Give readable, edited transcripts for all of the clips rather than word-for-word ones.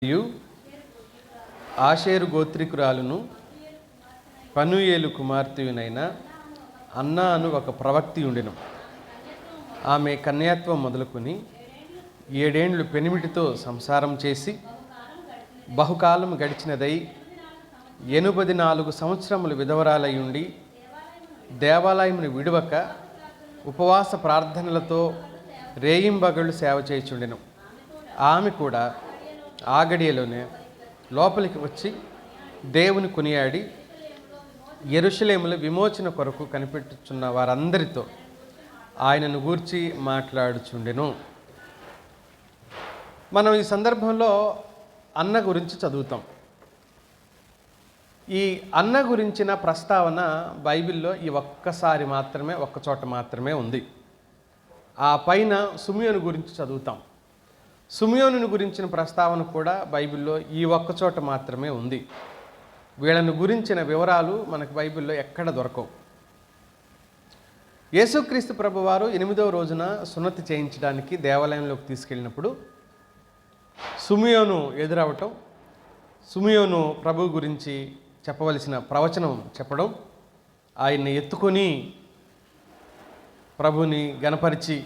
మరియు ఆషేరు గోత్రికురాలును పనూయేలు కుమార్తెయునైన అన్నా అను ఒక ప్రవక్తి ఉండెను. ఆమె కన్యాత్వం మొదలుకొని 7 ఏండ్లు పెనిమిటితో సంసారం చేసి బహుకాలం గడిచినదై 84 సంవత్సరములు విధవరాలయుండి దేవాలయమును విడువక ఉపవాస ప్రార్థనలతో రేయింబగళ్ళు సేవ చేయుచుండెను. ఆమె కూడా ఆ గడియలోనే లోపలికి వచ్చి దేవుని కొనియాడి యెరూషలేములో విమోచన కొరకు కనిపెట్టుచున్న వారందరితో ఆయనను గూర్చి మాట్లాడుచుండెను. మనం ఈ సందర్భంలో అన్న గురించి చదువుతాం. ఈ అన్న గురించిన ప్రస్తావన బైబిల్లో ఈ ఒక్క చోట మాత్రమే ఉంది. ఆ పైన సిమియోను గురించి చదువుతాం. సిమియోనుని గురించిన ప్రస్తావన కూడా బైబిల్లో ఈ ఒక్క చోట మాత్రమే ఉంది. వీళ్ళను గురించిన వివరాలు మనకు బైబిల్లో ఎక్కడ దొరకవు. యేసుక్రీస్తు ప్రభువారు 8వ రోజున సున్నతి చేయించడానికి దేవాలయంలోకి తీసుకెళ్ళినప్పుడు సిమియోను ఎదురవటం, సిమియోను ప్రభు గురించి చెప్పవలసిన ప్రవచనం చెప్పడం, ఆయన్ని ఎత్తుకొని ప్రభుని గణపరిచి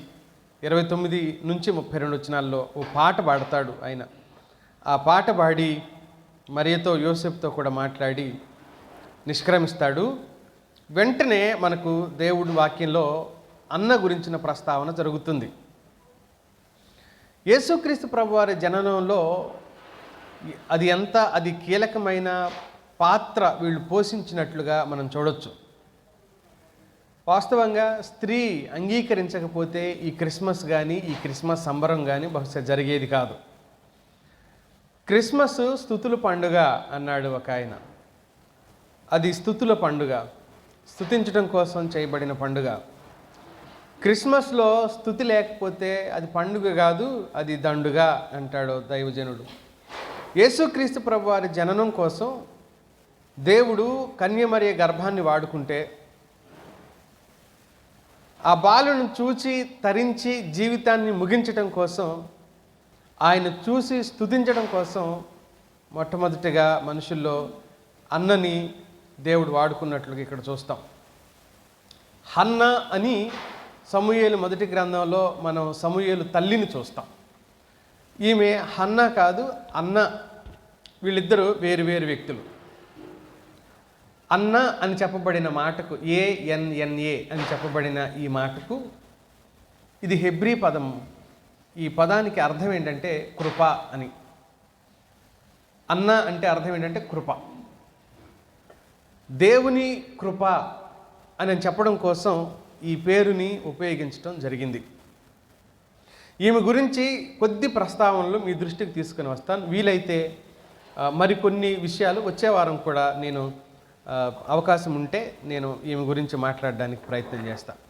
29 నుంచి 32 వచనాల్లో ఓ పాట పాడతాడు ఆయన. ఆ పాట పాడి మరియతో యోసేపుతో కూడా మాట్లాడి నిష్క్రమిస్తాడు. వెంటనే మనకు దేవుడి వాక్యంలో అన్న గురించిన ప్రస్తావన జరుగుతుంది. యేసుక్రీస్తు ప్రభువారి జననంలో అది కీలకమైన పాత్ర వీళ్ళు పోషించినట్లుగా మనం చూడొచ్చు. వాస్తవంగా స్త్రీ అంగీకరించకపోతే ఈ క్రిస్మస్ కానీ ఈ క్రిస్మస్ సంబరం కానీ బహుశా జరిగేది కాదు. క్రిస్మస్ స్తుతుల పండుగ అన్నాడు ఒక ఆయన. అది స్తుతుల పండుగ, స్తుతించడం కోసం చేయబడిన పండుగ. క్రిస్మస్లో స్తుతి లేకపోతే అది పండుగ కాదు, అది దండుగ అంటాడు దైవజనుడు. యేసుక్రీస్తు ప్రభువారి జననం కోసం దేవుడు కన్యమరియ గర్భాన్ని వాడుకుంటే ఆ బాలును చూచి తరించి జీవితాన్ని ముగించడం కోసం, ఆయన చూసి స్తుతించడం కోసం మొట్టమొదటిగా మనుషుల్లో అన్నని దేవుడు వాడుకున్నట్లుగా ఇక్కడ చూస్తాం. హన్న అని సమూయేలు మొదటి గ్రంథంలో మనం సమూయేలు తల్లిని చూస్తాం. ఈమె హన్న కాదు, అన్న. వీళ్ళిద్దరూ వేరు వ్యక్తులు. అన్న అని చెప్పబడిన మాటకు ANNA అని చెప్పబడిన ఈ మాటకు ఇది హెబ్రీ పదం. ఈ పదానికి అర్థం ఏంటంటే కృప అని. అన్న అంటే అర్థం ఏంటంటే కృప. దేవుని కృప అని చెప్పడం కోసం ఈ పేరుని ఉపయోగించడం జరిగింది. ఈమె గురించి కొద్ది ప్రస్తావనలు మీ దృష్టికి తీసుకుని వస్తాను. వీలైతే మరికొన్ని విషయాలు వచ్చే వారం కూడా నేను అవకాశం ఉంటే నేను ఈమె గురించి మాట్లాడడానికి ప్రయత్నం చేస్తాను.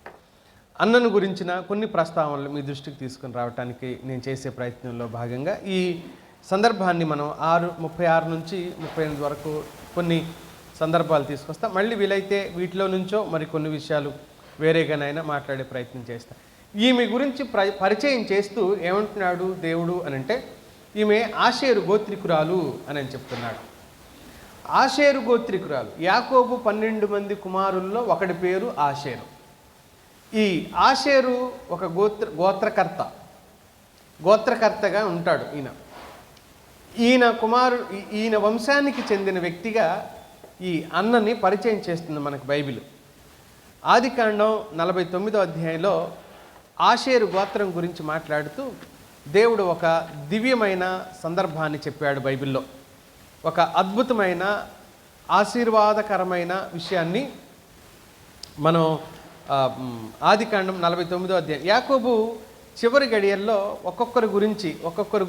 అన్నను గురించిన కొన్ని ప్రస్తావనలు మీ దృష్టికి తీసుకుని రావడానికి నేను చేసే ప్రయత్నంలో భాగంగా ఈ సందర్భాన్ని మనం 36 నుంచి 38 వరకు కొన్ని సందర్భాలు తీసుకొస్తాం. మళ్ళీ వీలైతే వీటిలో నుంచో మరి కొన్ని విషయాలు వేరేగానైనా మాట్లాడే ప్రయత్నం చేస్తాం. ఈమె గురించి పరిచయం చేస్తూ ఏమంటున్నాడు దేవుడు అని అంటే, ఈమె ఆషేరు గోత్రికురాలు అని చెప్తున్నాడు. ఆషేరు గోత్రికురాలు. యాకోబు 12 మంది కుమారుల్లో ఒకటి పేరు ఆషేరు. ఈ ఆషేరు ఒక గోత్రకర్తగా ఉంటాడు. ఈయన వంశానికి చెందిన వ్యక్తిగా ఈ అన్నని పరిచయం చేస్తుంది మనకు బైబిల్. ఆదికాండం 49వ అధ్యాయంలో ఆషేరు గోత్రం గురించి మాట్లాడుతూ దేవుడు ఒక దివ్యమైన సందర్భాన్ని చెప్పాడు బైబిల్లో. ఒక అద్భుతమైన ఆశీర్వాదకరమైన విషయాన్ని మనం ఆదికాండం 49వ అధ్యాయం యాకోబు చివరి గడియల్లో ఒక్కొక్కరి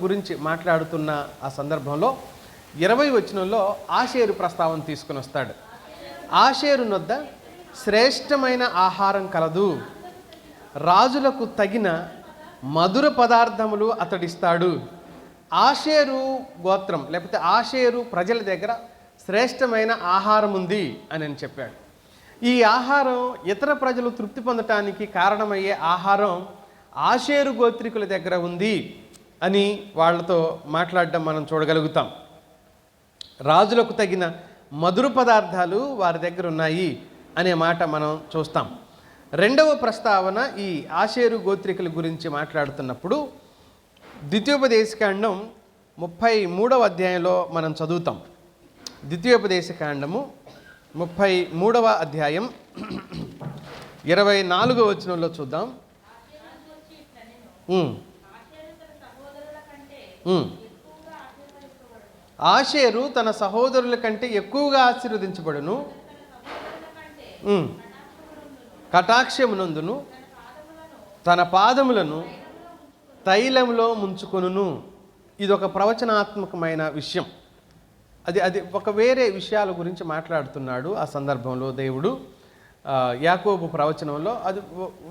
గురించి మాట్లాడుతున్న ఆ సందర్భంలో 20వ వచనంలో ఆషేరు ప్రస్తావన తీసుకుని వస్తాడు. ఆషేరు నొద్ద శ్రేష్టమైన ఆహారం కలదు, రాజులకు తగిన మధుర పదార్థములు అతడిస్తాడు. ఆషేరు గోత్రం లేకపోతే ఆషేరు ప్రజల దగ్గర శ్రేష్టమైన ఆహారం ఉంది అని చెప్పాడు. ఈ ఆహారం ఇతర ప్రజలు తృప్తి పొందటానికి కారణమయ్యే ఆహారం ఆషేరు గోత్రికుల దగ్గర ఉంది అని వాళ్ళతో మాట్లాడడం మనం చూడగలుగుతాం. రాజులకు తగిన మధుర పదార్థాలు వారి దగ్గర ఉన్నాయి అనే మాట మనం చూస్తాం. రెండవ ప్రస్తావన ఈ ఆషేరు గోత్రికుల గురించి మాట్లాడుతున్నప్పుడు ద్వితీయోపదేశకాండం 33వ అధ్యాయంలో మనం చదువుతాం. ద్వితీయోపదేశకాండము 33వ అధ్యాయం 24వ వచనంలో చూద్దాం. ఆషేరు తన సహోదరుల కంటే ఎక్కువగా ఆశీర్వదించబడును, కటాక్షమునందును తన పాదములను తైలంలో ముంచుకొనును. ఇది ఒక ప్రవచనాత్మకమైన విషయం. అది ఒక వేరే విషయాల గురించి మాట్లాడుతున్నాడు ఆ సందర్భంలో దేవుడు. యాకోబు ప్రవచనంలో అది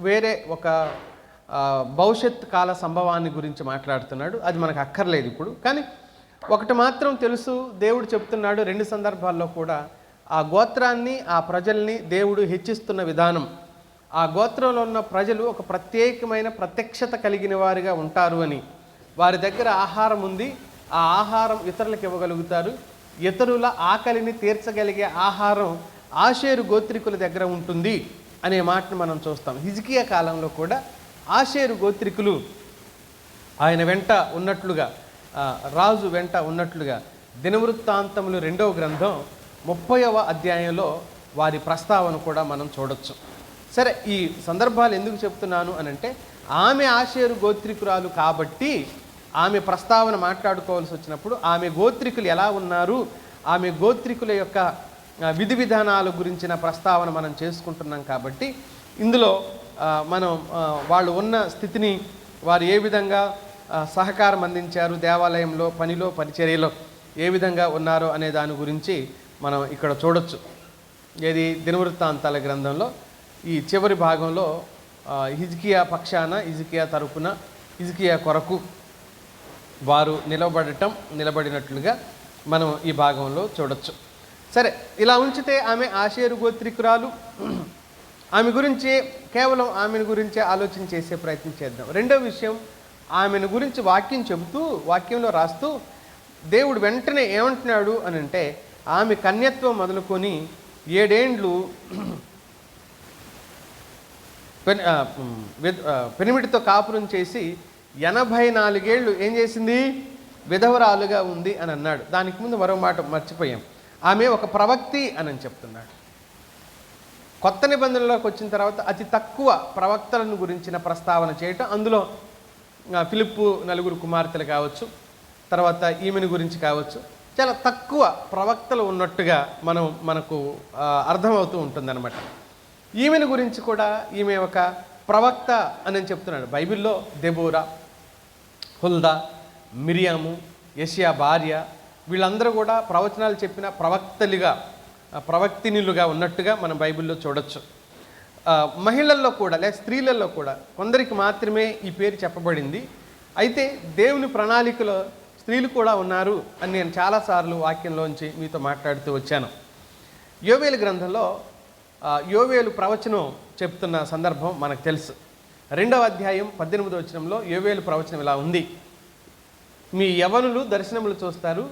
వేరే ఒక భవిష్యత్ కాల సంభవాన్ని గురించి మాట్లాడుతున్నాడు. అది మనకు అక్కర్లేదు ఇప్పుడు. కానీ ఒకటి మాత్రం తెలుసు, దేవుడు చెప్తున్నాడు 2 సందర్భాల్లో కూడా ఆ గోత్రాన్ని, ఆ ప్రజల్ని దేవుడు హెచ్చిస్తున్న విధానం, ఆ గోత్రంలో ఉన్న ప్రజలు ఒక ప్రత్యేకమైన ప్రత్యక్షత కలిగిన వారిగా ఉంటారు అని, వారి దగ్గర ఆహారం ఉంది, ఆ ఆహారం ఇతరులకు ఇవ్వగలుగుతారు, ఇతరుల ఆకలిని తీర్చగలిగే ఆహారం ఆషేరు గోత్రికుల దగ్గర ఉంటుంది అనే మాటను మనం చూస్తాం. హిజ్కియా కాలంలో కూడా ఆషేరు గోత్రికులు ఆయన వెంట ఉన్నట్లుగా, రాజు వెంట ఉన్నట్లుగా దినవృత్తాంతములు 2వ గ్రంథం 30వ అధ్యాయంలో వారి ప్రస్తావన కూడా మనం చూడొచ్చు. సరే, ఈ సందర్భాలు ఎందుకు చెప్తున్నాను అనంటే, ఆమె ఆషేరు గోత్రికురాలు కాబట్టి ఆమె ప్రస్తావన మాట్లాడుకోవాల్సి వచ్చినప్పుడు ఆమె గోత్రికులు ఎలా ఉన్నారు, ఆమె గోత్రికుల యొక్క విధి విధానాల గురించిన ప్రస్తావన మనం చేసుకుంటున్నాం కాబట్టి ఇందులో మనం వాళ్ళు ఉన్న స్థితిని, వారు ఏ విధంగా సహకారం అందించారు, దేవాలయంలో పనిలో పరిచర్యలో ఏ విధంగా ఉన్నారో అనే దాని గురించి మనం ఇక్కడ చూడొచ్చు. ఏది దినవృత్తాంతాల గ్రంథంలో ఈ చివరి భాగంలో హిజ్కియా పక్షాన, హిజ్కియా తరపున, హిజ్కియా కొరకు వారు నిలబడినట్లుగా మనం ఈ భాగంలో చూడొచ్చు. సరే, ఇలా ఉంచితే ఆమె ఆషేరు గోత్రికురాలు. ఆమె గురించి కేవలం ఆమెను గురించే ఆలోచన చేసే ప్రయత్నం చేద్దాం. రెండో విషయం, ఆమెను గురించి వాక్యం చెబుతూ, వాక్యంలో రాస్తూ దేవుడు వెంటనే ఏమంటున్నాడు అని అంటే, ఆమె కన్యత్వం మొదలుకొని 7 ఏండ్లు పెనిమిటితో కాపురం చేసి 84 ఏళ్ళు ఏం చేసింది, విధవరాలుగా ఉంది అని అన్నాడు. దానికి ముందు మరో మాట మర్చిపోయాం, ఆమె ఒక ప్రవక్తి అని చెప్తున్నాడు. కొత్త నిబంధనలోకి వచ్చిన తర్వాత అతి తక్కువ ప్రవక్తలను గురించిన ప్రస్తావన చేయటం, అందులో ఫిలిప్పు 4 కుమార్తెలు కావచ్చు, తర్వాత ఈమెను గురించి కావచ్చు, చాలా తక్కువ ప్రవక్తలు ఉన్నట్టుగా మనకు అర్థమవుతూ ఉంటుందన్నమాట. ఈమెను గురించి కూడా ఈమె ఒక ప్రవక్త అని చెప్తున్నాడు. బైబిల్లో దెబోరా, హుల్దా, మిరియాము, యెషయా భార్య, వీళ్ళందరూ కూడా ప్రవచనాలు చెప్పిన ప్రవక్తినిలుగా ఉన్నట్టుగా మనం బైబిల్లో చూడొచ్చు. మహిళల్లో కూడా లేదా స్త్రీలలో కూడా కొందరికి మాత్రమే ఈ పేరు చెప్పబడింది. అయితే దేవుని ప్రణాళికలో స్త్రీలు కూడా ఉన్నారు అని నేను చాలాసార్లు వాక్యంలోంచి మీతో మాట్లాడుతూ వచ్చాను. యోవేలు గ్రంథంలో యోవేలు ప్రవచనం చెప్తున్న సందర్భం మనకు తెలుసు. 2వ అధ్యాయం 18వ వచనంలో యోవేలు ప్రవచనం ఇలా ఉంది, మీ యవ్వనులు దర్శనములు చూస్తారు,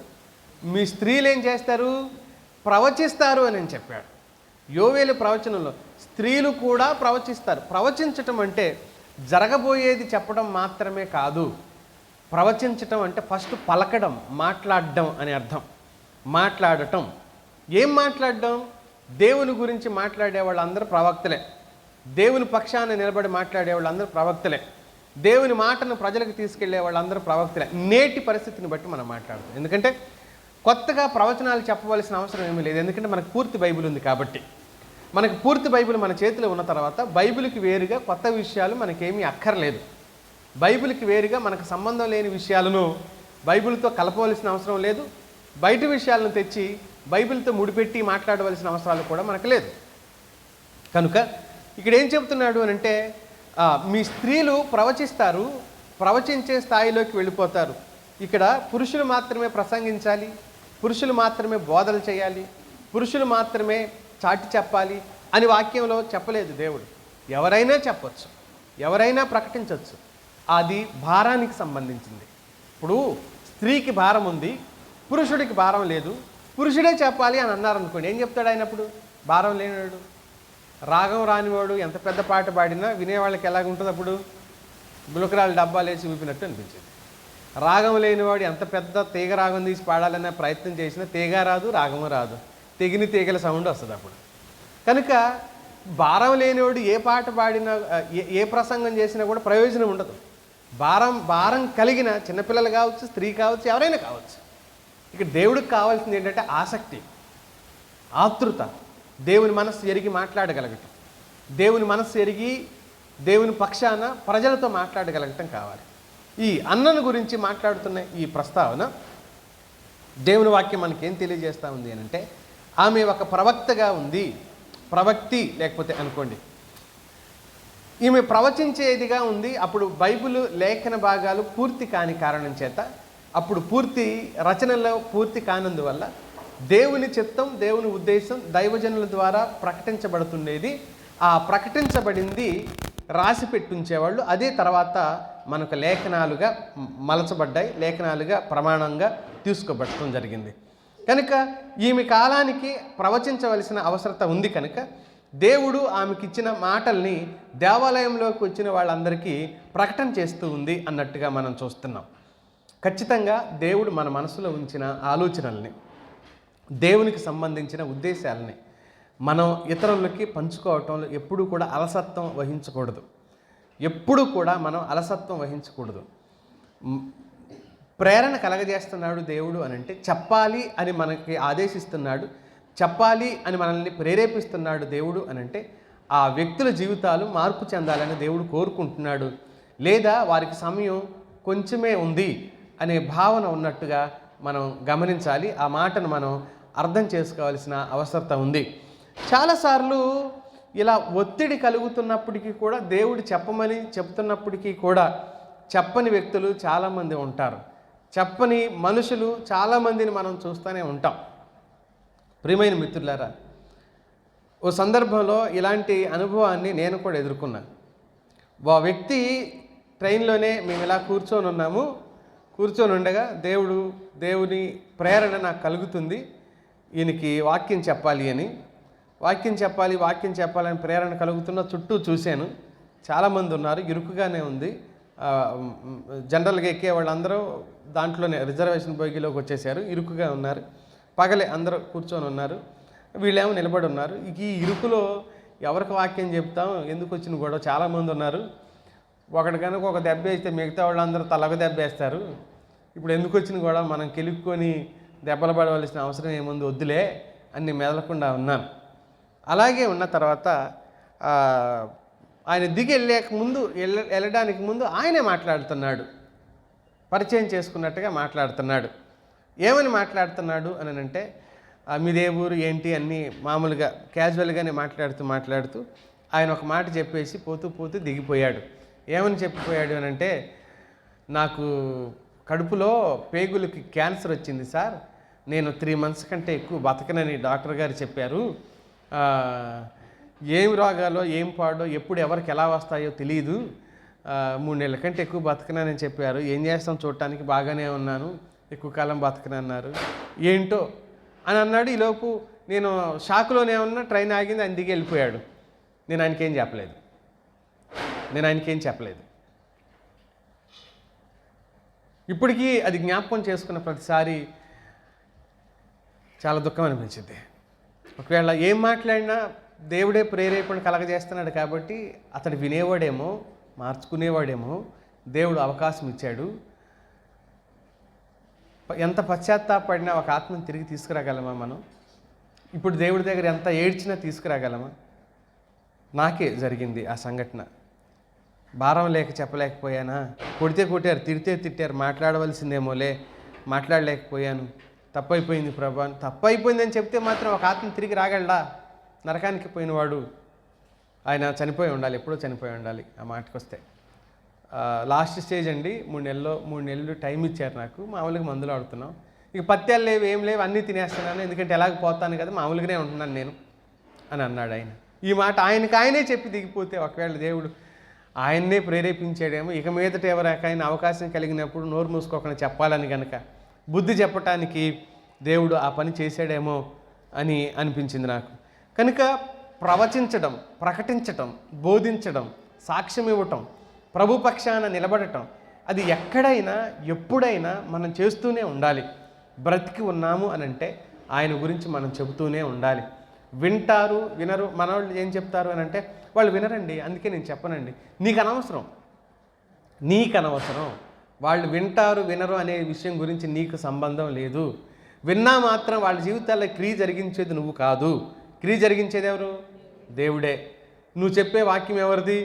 మీ స్త్రీలు ఏం చేస్తారు, ప్రవచిస్తారు అని చెప్పాడు. యోవేలు ప్రవచనంలో స్త్రీలు కూడా ప్రవచిస్తారు. ప్రవచించటం అంటే జరగబోయేది చెప్పడం మాత్రమే కాదు. ప్రవచించటం అంటే ఫస్ట్ పలకడం, మాట్లాడడం అని అర్థం. మాట్లాడటం, ఏం మాట్లాడడం, దేవుని గురించి మాట్లాడే వాళ్ళందరూ ప్రవక్తలే, దేవుని పక్షాన నిలబడి మాట్లాడే వాళ్ళందరూ ప్రవక్తలే, దేవుని మాటను ప్రజలకు తీసుకెళ్లే వాళ్ళందరూ ప్రవక్తలే. నేటి పరిస్థితిని బట్టి మనం మాట్లాడతాం. ఎందుకంటే కొత్తగా ప్రవచనాలు చెప్పవలసిన అవసరం ఏమీ లేదు, ఎందుకంటే మనకు పూర్తి బైబిల్ ఉంది కాబట్టి. మనకు పూర్తి బైబిల్ మన చేతిలో ఉన్న తర్వాత బైబిల్కి వేరుగా కొత్త విషయాలు మనకేమీ అక్కర్లేదు. బైబిల్కి వేరుగా మనకు సంబంధం లేని విషయాలను బైబిల్తో కలపవలసిన అవసరం లేదు. బయట విషయాలను తెచ్చి బైబిల్తో ముడిపెట్టి మాట్లాడవలసిన అవసరాలు కూడా మనకు లేదు. కనుక ఇక్కడ ఏం చెప్తున్నాడు అని అంటే, మీ స్త్రీలు ప్రవచిస్తారు, ప్రవచించే స్థాయిలోకి వెళ్ళిపోతారు. ఇక్కడ పురుషులు మాత్రమే ప్రసంగించాలి, పురుషులు మాత్రమే బోధలు చేయాలి, పురుషులు మాత్రమే చాటి చెప్పాలి అని వాక్యంలో చెప్పలేదు దేవుడు. ఎవరైనా చెప్పొచ్చు, ఎవరైనా ప్రకటించవచ్చు. అది భారానికి సంబంధించింది. ఇప్పుడు స్త్రీకి భారం ఉంది, పురుషుడికి భారం లేదు, పురుషుడే చెప్పాలి అని అన్నారనుకోండి, ఏం చెప్తాడు ఆయన అప్పుడు? భారం లేనివాడు, రాగం రానివాడు ఎంత పెద్ద పాట పాడినా వినేవాళ్ళకి ఎలాగుంటుంది అప్పుడు? గులకరాలు డబ్బాలు వేసి ఊపినట్టు అనిపించింది. రాగం లేనివాడు ఎంత పెద్ద తీగ రాగం తీసి పాడాలనే ప్రయత్నం చేసినా తీగ రాదు, రాగము రాదు, తెగిన తీగల సౌండ్ వస్తుంది అప్పుడు. కనుక భారం లేనివాడు ఏ పాట పాడినా, ఏ ప్రసంగం చేసినా కూడా ప్రయోజనం ఉండదు. భారం కలిగిన చిన్నపిల్లలు కావచ్చు, స్త్రీ కావచ్చు, ఎవరైనా కావచ్చు. ఇక దేవుడికి కావాల్సింది ఏంటంటే ఆసక్తి, ఆతృత, దేవుని మనస్సు ఎరిగి మాట్లాడగలగటం, దేవుని మనస్సు ఎరిగి దేవుని పక్షాన ప్రజలతో మాట్లాడగలగటం కావాలి. ఈ అన్నను గురించి మాట్లాడుతున్న ఈ ప్రస్తావన దేవుని వాక్యం మనకేం తెలియజేస్తూ ఉంది అని అంటే, ఆమె ఒక ప్రవక్తగా ఉంది, ప్రవక్తి లేకపోతే అనుకోండి, ఈమె ప్రవచించేదిగా ఉంది. అప్పుడు బైబిల్ లేఖన భాగాలు పూర్తి కాని కారణం చేత, అప్పుడు పూర్తి రచనలో పూర్తి కానందువల్ల దేవుని చిత్తం, దేవుని ఉద్దేశం దైవజనుల ద్వారా ప్రకటించబడుతుండేది. ఆ ప్రకటించబడింది రాసి పెట్టుంచేవాళ్ళు, అదే తర్వాత మనకు లేఖనాలుగా మలచబడ్డాయి, లేఖనాలుగా ప్రమాణంగా తీసుకోబడటం జరిగింది. కనుక ఈమె కాలానికి ప్రవచించవలసిన అవసరత ఉంది. కనుక దేవుడు ఆమెకిచ్చిన మాటల్ని దేవాలయంలోకి వచ్చిన వాళ్ళందరికీ ప్రకటన చేస్తూ ఉంది అన్నట్టుగా మనం చూస్తున్నాం. ఖచ్చితంగా దేవుడు మన మనసులో ఉంచిన ఆలోచనల్ని, దేవునికి సంబంధించిన ఉద్దేశాలని మనం ఇతరులకి పంచుకోవటంలో ఎప్పుడూ కూడా అలసత్వం వహించకూడదు. ఎప్పుడూ కూడా మనం అలసత్వం వహించకూడదు. ప్రేరణ కలగజేస్తున్నాడు దేవుడు అని అంటే, చెప్పాలి అని మనకి ఆదేశిస్తున్నాడు, చెప్పాలి అని మనల్ని ప్రేరేపిస్తున్నాడు దేవుడు అని అంటే, ఆ వ్యక్తుల జీవితాలు మార్పు చెందాలని దేవుడు కోరుకుంటున్నాడు. లేదా వారికి సమయం కొంచెమే ఉంది అనే భావన ఉన్నట్టుగా మనం గమనించాలి. ఆ మాటను మనం అర్థం చేసుకోవాల్సిన అవసరత ఉంది. చాలాసార్లు ఇలా ఒత్తిడి కలుగుతున్నప్పటికీ కూడా, దేవుడు చెప్పమని చెప్తున్నప్పటికీ కూడా చెప్పని వ్యక్తులు చాలామంది ఉంటారు. చెప్పని మనుషులు చాలామందిని మనం చూస్తూనే ఉంటాం. ప్రియమైన మిత్రులారా, ఓ సందర్భంలో ఇలాంటి అనుభవాన్ని నేను కూడా ఎదుర్కొన్నాను. ఓ వ్యక్తి ట్రైన్లోనే మేము ఇలా కూర్చొని ఉండగా దేవుని ప్రేరణ నాకు కలుగుతుంది, ఈయనకి వాక్యం చెప్పాలని ప్రేరణ కలుగుతున్న చుట్టూ చూశాను. చాలామంది ఉన్నారు, ఇరుకుగానే ఉంది. జనరల్గా ఎక్కే వాళ్ళందరూ దాంట్లోనే రిజర్వేషన్ బోగిలోకి వచ్చేసారు, ఇరుకుగా ఉన్నారు. పగలే అందరూ కూర్చొని ఉన్నారు, వీళ్ళేమో నిలబడి ఉన్నారు. ఈ ఇరుకులో ఎవరికి వాక్యం చెప్తాం, ఎందుకు వచ్చిన గొడవ? చాలామంది ఉన్నారు. ఒకటి కనుక ఒక దెబ్బ వేస్తే మిగతా వాళ్ళందరూ తలొక దెబ్బ వేస్తారు. ఇప్పుడు ఎందుకు వచ్చిన గొడవ, మనం కెలుక్కొని దెబ్బలు పడవలసిన అవసరం ఏముంది, వద్దులే అని మెదలకుండా ఉన్నాను. అలాగే ఉన్న తర్వాత ఆయన దిగి వెళ్ళడానికి ముందు ఆయనే మాట్లాడుతున్నాడు, పరిచయం చేసుకున్నట్టుగా మాట్లాడుతున్నాడు. ఏమని మాట్లాడుతున్నాడు అని అంటే, మీదే ఊరు ఏంటి అన్నీ మామూలుగా క్యాజువల్గానే మాట్లాడుతూ ఆయన ఒక మాట చెప్పేసి పోతూ దిగిపోయాడు. ఏమని చెప్పిపోయాడు అని అంటే, నాకు కడుపులో పేగులకి క్యాన్సర్ వచ్చింది సార్, నేను 3 months కంటే ఎక్కువ బతకనని డాక్టర్ గారు చెప్పారు. ఏం రోగాలో ఏం పాడో ఎప్పుడు ఎవరికి ఎలా వస్తాయో తెలియదు, 3 నెలల కంటే ఎక్కువ బతకనని చెప్పారు. ఏం చేస్తాం, చూడటానికి బాగానే ఉన్నాను, ఎక్కువ కాలం బతకనన్నారు, ఏంటో అని అన్నాడు. ఈలోపు నేను షాకులోనే ఉన్నా, ట్రైన్ ఆగింది, ఆయన దిగి వెళ్ళిపోయాడు. నేను ఆయనకేం చెప్పలేదు. ఇప్పటికీ అది జ్ఞాపకం చేసుకున్న ప్రతిసారి చాలా దుఃఖం అనిపించింది. ఒకవేళ ఏం మాట్లాడినా దేవుడే ప్రేరేపణ కలగజేస్తున్నాడు కాబట్టి అతడు వినేవాడేమో, మార్చుకునేవాడేమో, దేవుడు అవకాశం ఇచ్చాడు. ఎంత పశ్చాత్తాపడినా ఒక ఆత్మను తిరిగి తీసుకురాగలమా మనం? ఇప్పుడు దేవుడి దగ్గర ఎంత ఏడ్చినా తీసుకురాగలమా? నాకే జరిగింది ఆ సంఘటన. భారం లేక చెప్పలేకపోయానా? కొట్టారు, తిట్టారు, మాట్లాడవలసిందేమోలే, మాట్లాడలేకపోయాను, తప్పైపోయింది ప్రభా. తప్పైపోయిందని చెప్తే మాత్రం ఒక ఆత్మ తిరిగి రాగలడా? నరకానికి పోయినవాడు ఆయన చనిపోయి ఉండాలి, ఎప్పుడో చనిపోయి ఉండాలి. ఆ మాటకు వస్తే లాస్ట్ స్టేజ్ అండి, 3 నెలలు టైం ఇచ్చారు నాకు. మామూలుగా మందులు ఆడుతున్నాం, ఇక పత్యాలు లేవు, ఏం లేవు, అన్నీ తినేస్తున్నాను, ఎందుకంటే ఎలాగ పోతాను కదా, మామూలుగానే ఉంటున్నాను నేను అని అన్నాడు ఆయన. ఈ మాట ఆయనకు ఆయనే చెప్పి దిగిపోతే, ఒకవేళ దేవుడు ఆయన్నే ప్రేరేపించాడేమో ఇక మీదట ఎవరికైనా అవకాశం కలిగినప్పుడు నోరు మూసుకోకుండా చెప్పాలని కనుక బుద్ధి చెప్పటానికి దేవుడు ఆ పని చేశాడేమో అని అనిపించింది నాకు. కనుక ప్రవచించడం, ప్రకటించటం, బోధించడం, సాక్ష్యం ఇవ్వటం, ప్రభు పక్షాన నిలబడటం, అది ఎక్కడైనా ఎప్పుడైనా మనం చేస్తూనే ఉండాలి. బ్రతికి ఉన్నాము అని అంటే ఆయన గురించి మనం చెబుతూనే ఉండాలి. వింటారు వినరు, మనవాళ్ళు ఏం చెప్తారు అని అంటే వాళ్ళు వినరండి, అందుకే నేను చెప్పనండి. నీకు అనవసరం. వాళ్ళు వింటారు వినరు అనే విషయం గురించి నీకు సంబంధం లేదు. విన్నా మాత్రం వాళ్ళ జీవితాల్లో క్రియ జరిగించేది నువ్వు కాదు. క్రియ జరిగించేది ఎవరు? దేవుడే. నువ్వు చెప్పే వాక్యం ఎవరిది?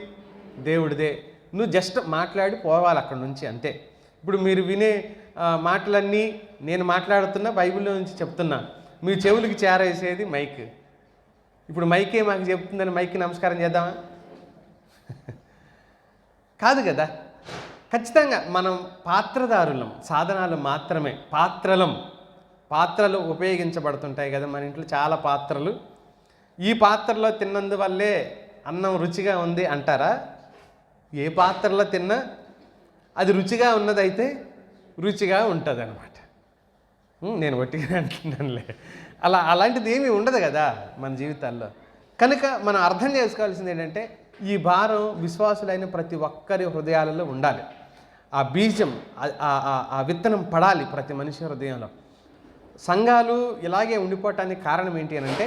దేవుడిదే. నువ్వు జస్ట్ మాట్లాడి పోవాలి అక్కడి నుంచి, అంతే. ఇప్పుడు మీరు వినే మాటలన్నీ నేను మాట్లాడుతున్నా, బైబిల్లో నుంచి చెప్తున్నా. మీ చెవులకి చేరేసేది మైక్. ఇప్పుడు మైకే మాకు చెప్తుందని మైక్కి నమస్కారం చేద్దామా? కాదు కదా. ఖచ్చితంగా మనం పాత్రదారులం, సాధనాలు మాత్రమే. పాత్రలు ఉపయోగించబడుతుంటాయి కదా మన ఇంట్లో, చాలా పాత్రలు. ఈ పాత్రలో తిన్నందువల్లే అన్నం రుచిగా ఉంది అంటారా? ఏ పాత్రలో తిన్నా అది రుచిగా ఉన్నదైతే రుచిగా ఉంటుంది అనమాట. నేను ఒట్టిగా అంటున్నానులే. అలాంటిది ఏమీ ఉండదు కదా మన జీవితాల్లో. కనుక మనం అర్థం చేసుకోవాల్సింది ఏంటంటే ఈ భారం విశ్వాసులైన ప్రతి ఒక్కరి హృదయాలలో ఉండాలి. ఆ బీజం, ఆ విత్తనం పడాలి ప్రతి మనిషి హృదయంలో. సంఘాలు ఇలాగే ఉండిపోవటానికి కారణం ఏంటి అని అంటే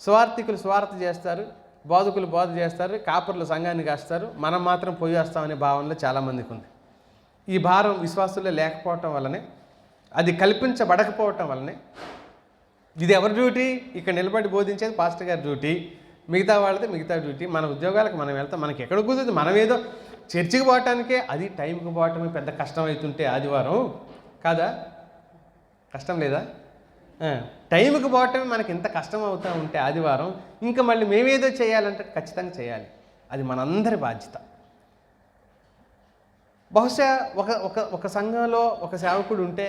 స్వార్థికులు స్వార్థ చేస్తారు, బోధకులు బోధ చేస్తారు, కాపరులు సంఘాన్ని కాస్తారు, మనం మాత్రం పోయి వస్తామనే భావనలో చాలామందికి ఉంది. ఈ భారం విశ్వాసుల్లో లేకపోవటం వల్లనే, అది కల్పించబడకపోవటం వల్లనే. ఇది ఎవరి డ్యూటీ? ఇక్కడ నిలబడి బోధించేది పాస్టర్ గారి డ్యూటీ, మిగతా వాళ్ళది మిగతా డ్యూటీ. మన ఉద్యోగాలకు మనం వెళ్తాం, మనకి ఎక్కడ కుదురుతుంది? మనం ఏదో చర్చికి పోవటానికే అది టైంకి పోవటమే పెద్ద కష్టం అవుతుంటే ఆదివారం కాదా? కష్టం లేదా? టైంకి పోవటమే మనకి ఇంత కష్టం అవుతూ ఉంటే ఆదివారం, ఇంకా మళ్ళీ మేమేదో చేయాలంటే ఖచ్చితంగా చేయాలి. అది మనందరి బాధ్యత. బహుశా ఒక సంఘంలో ఒక సేవకుడు ఉంటే,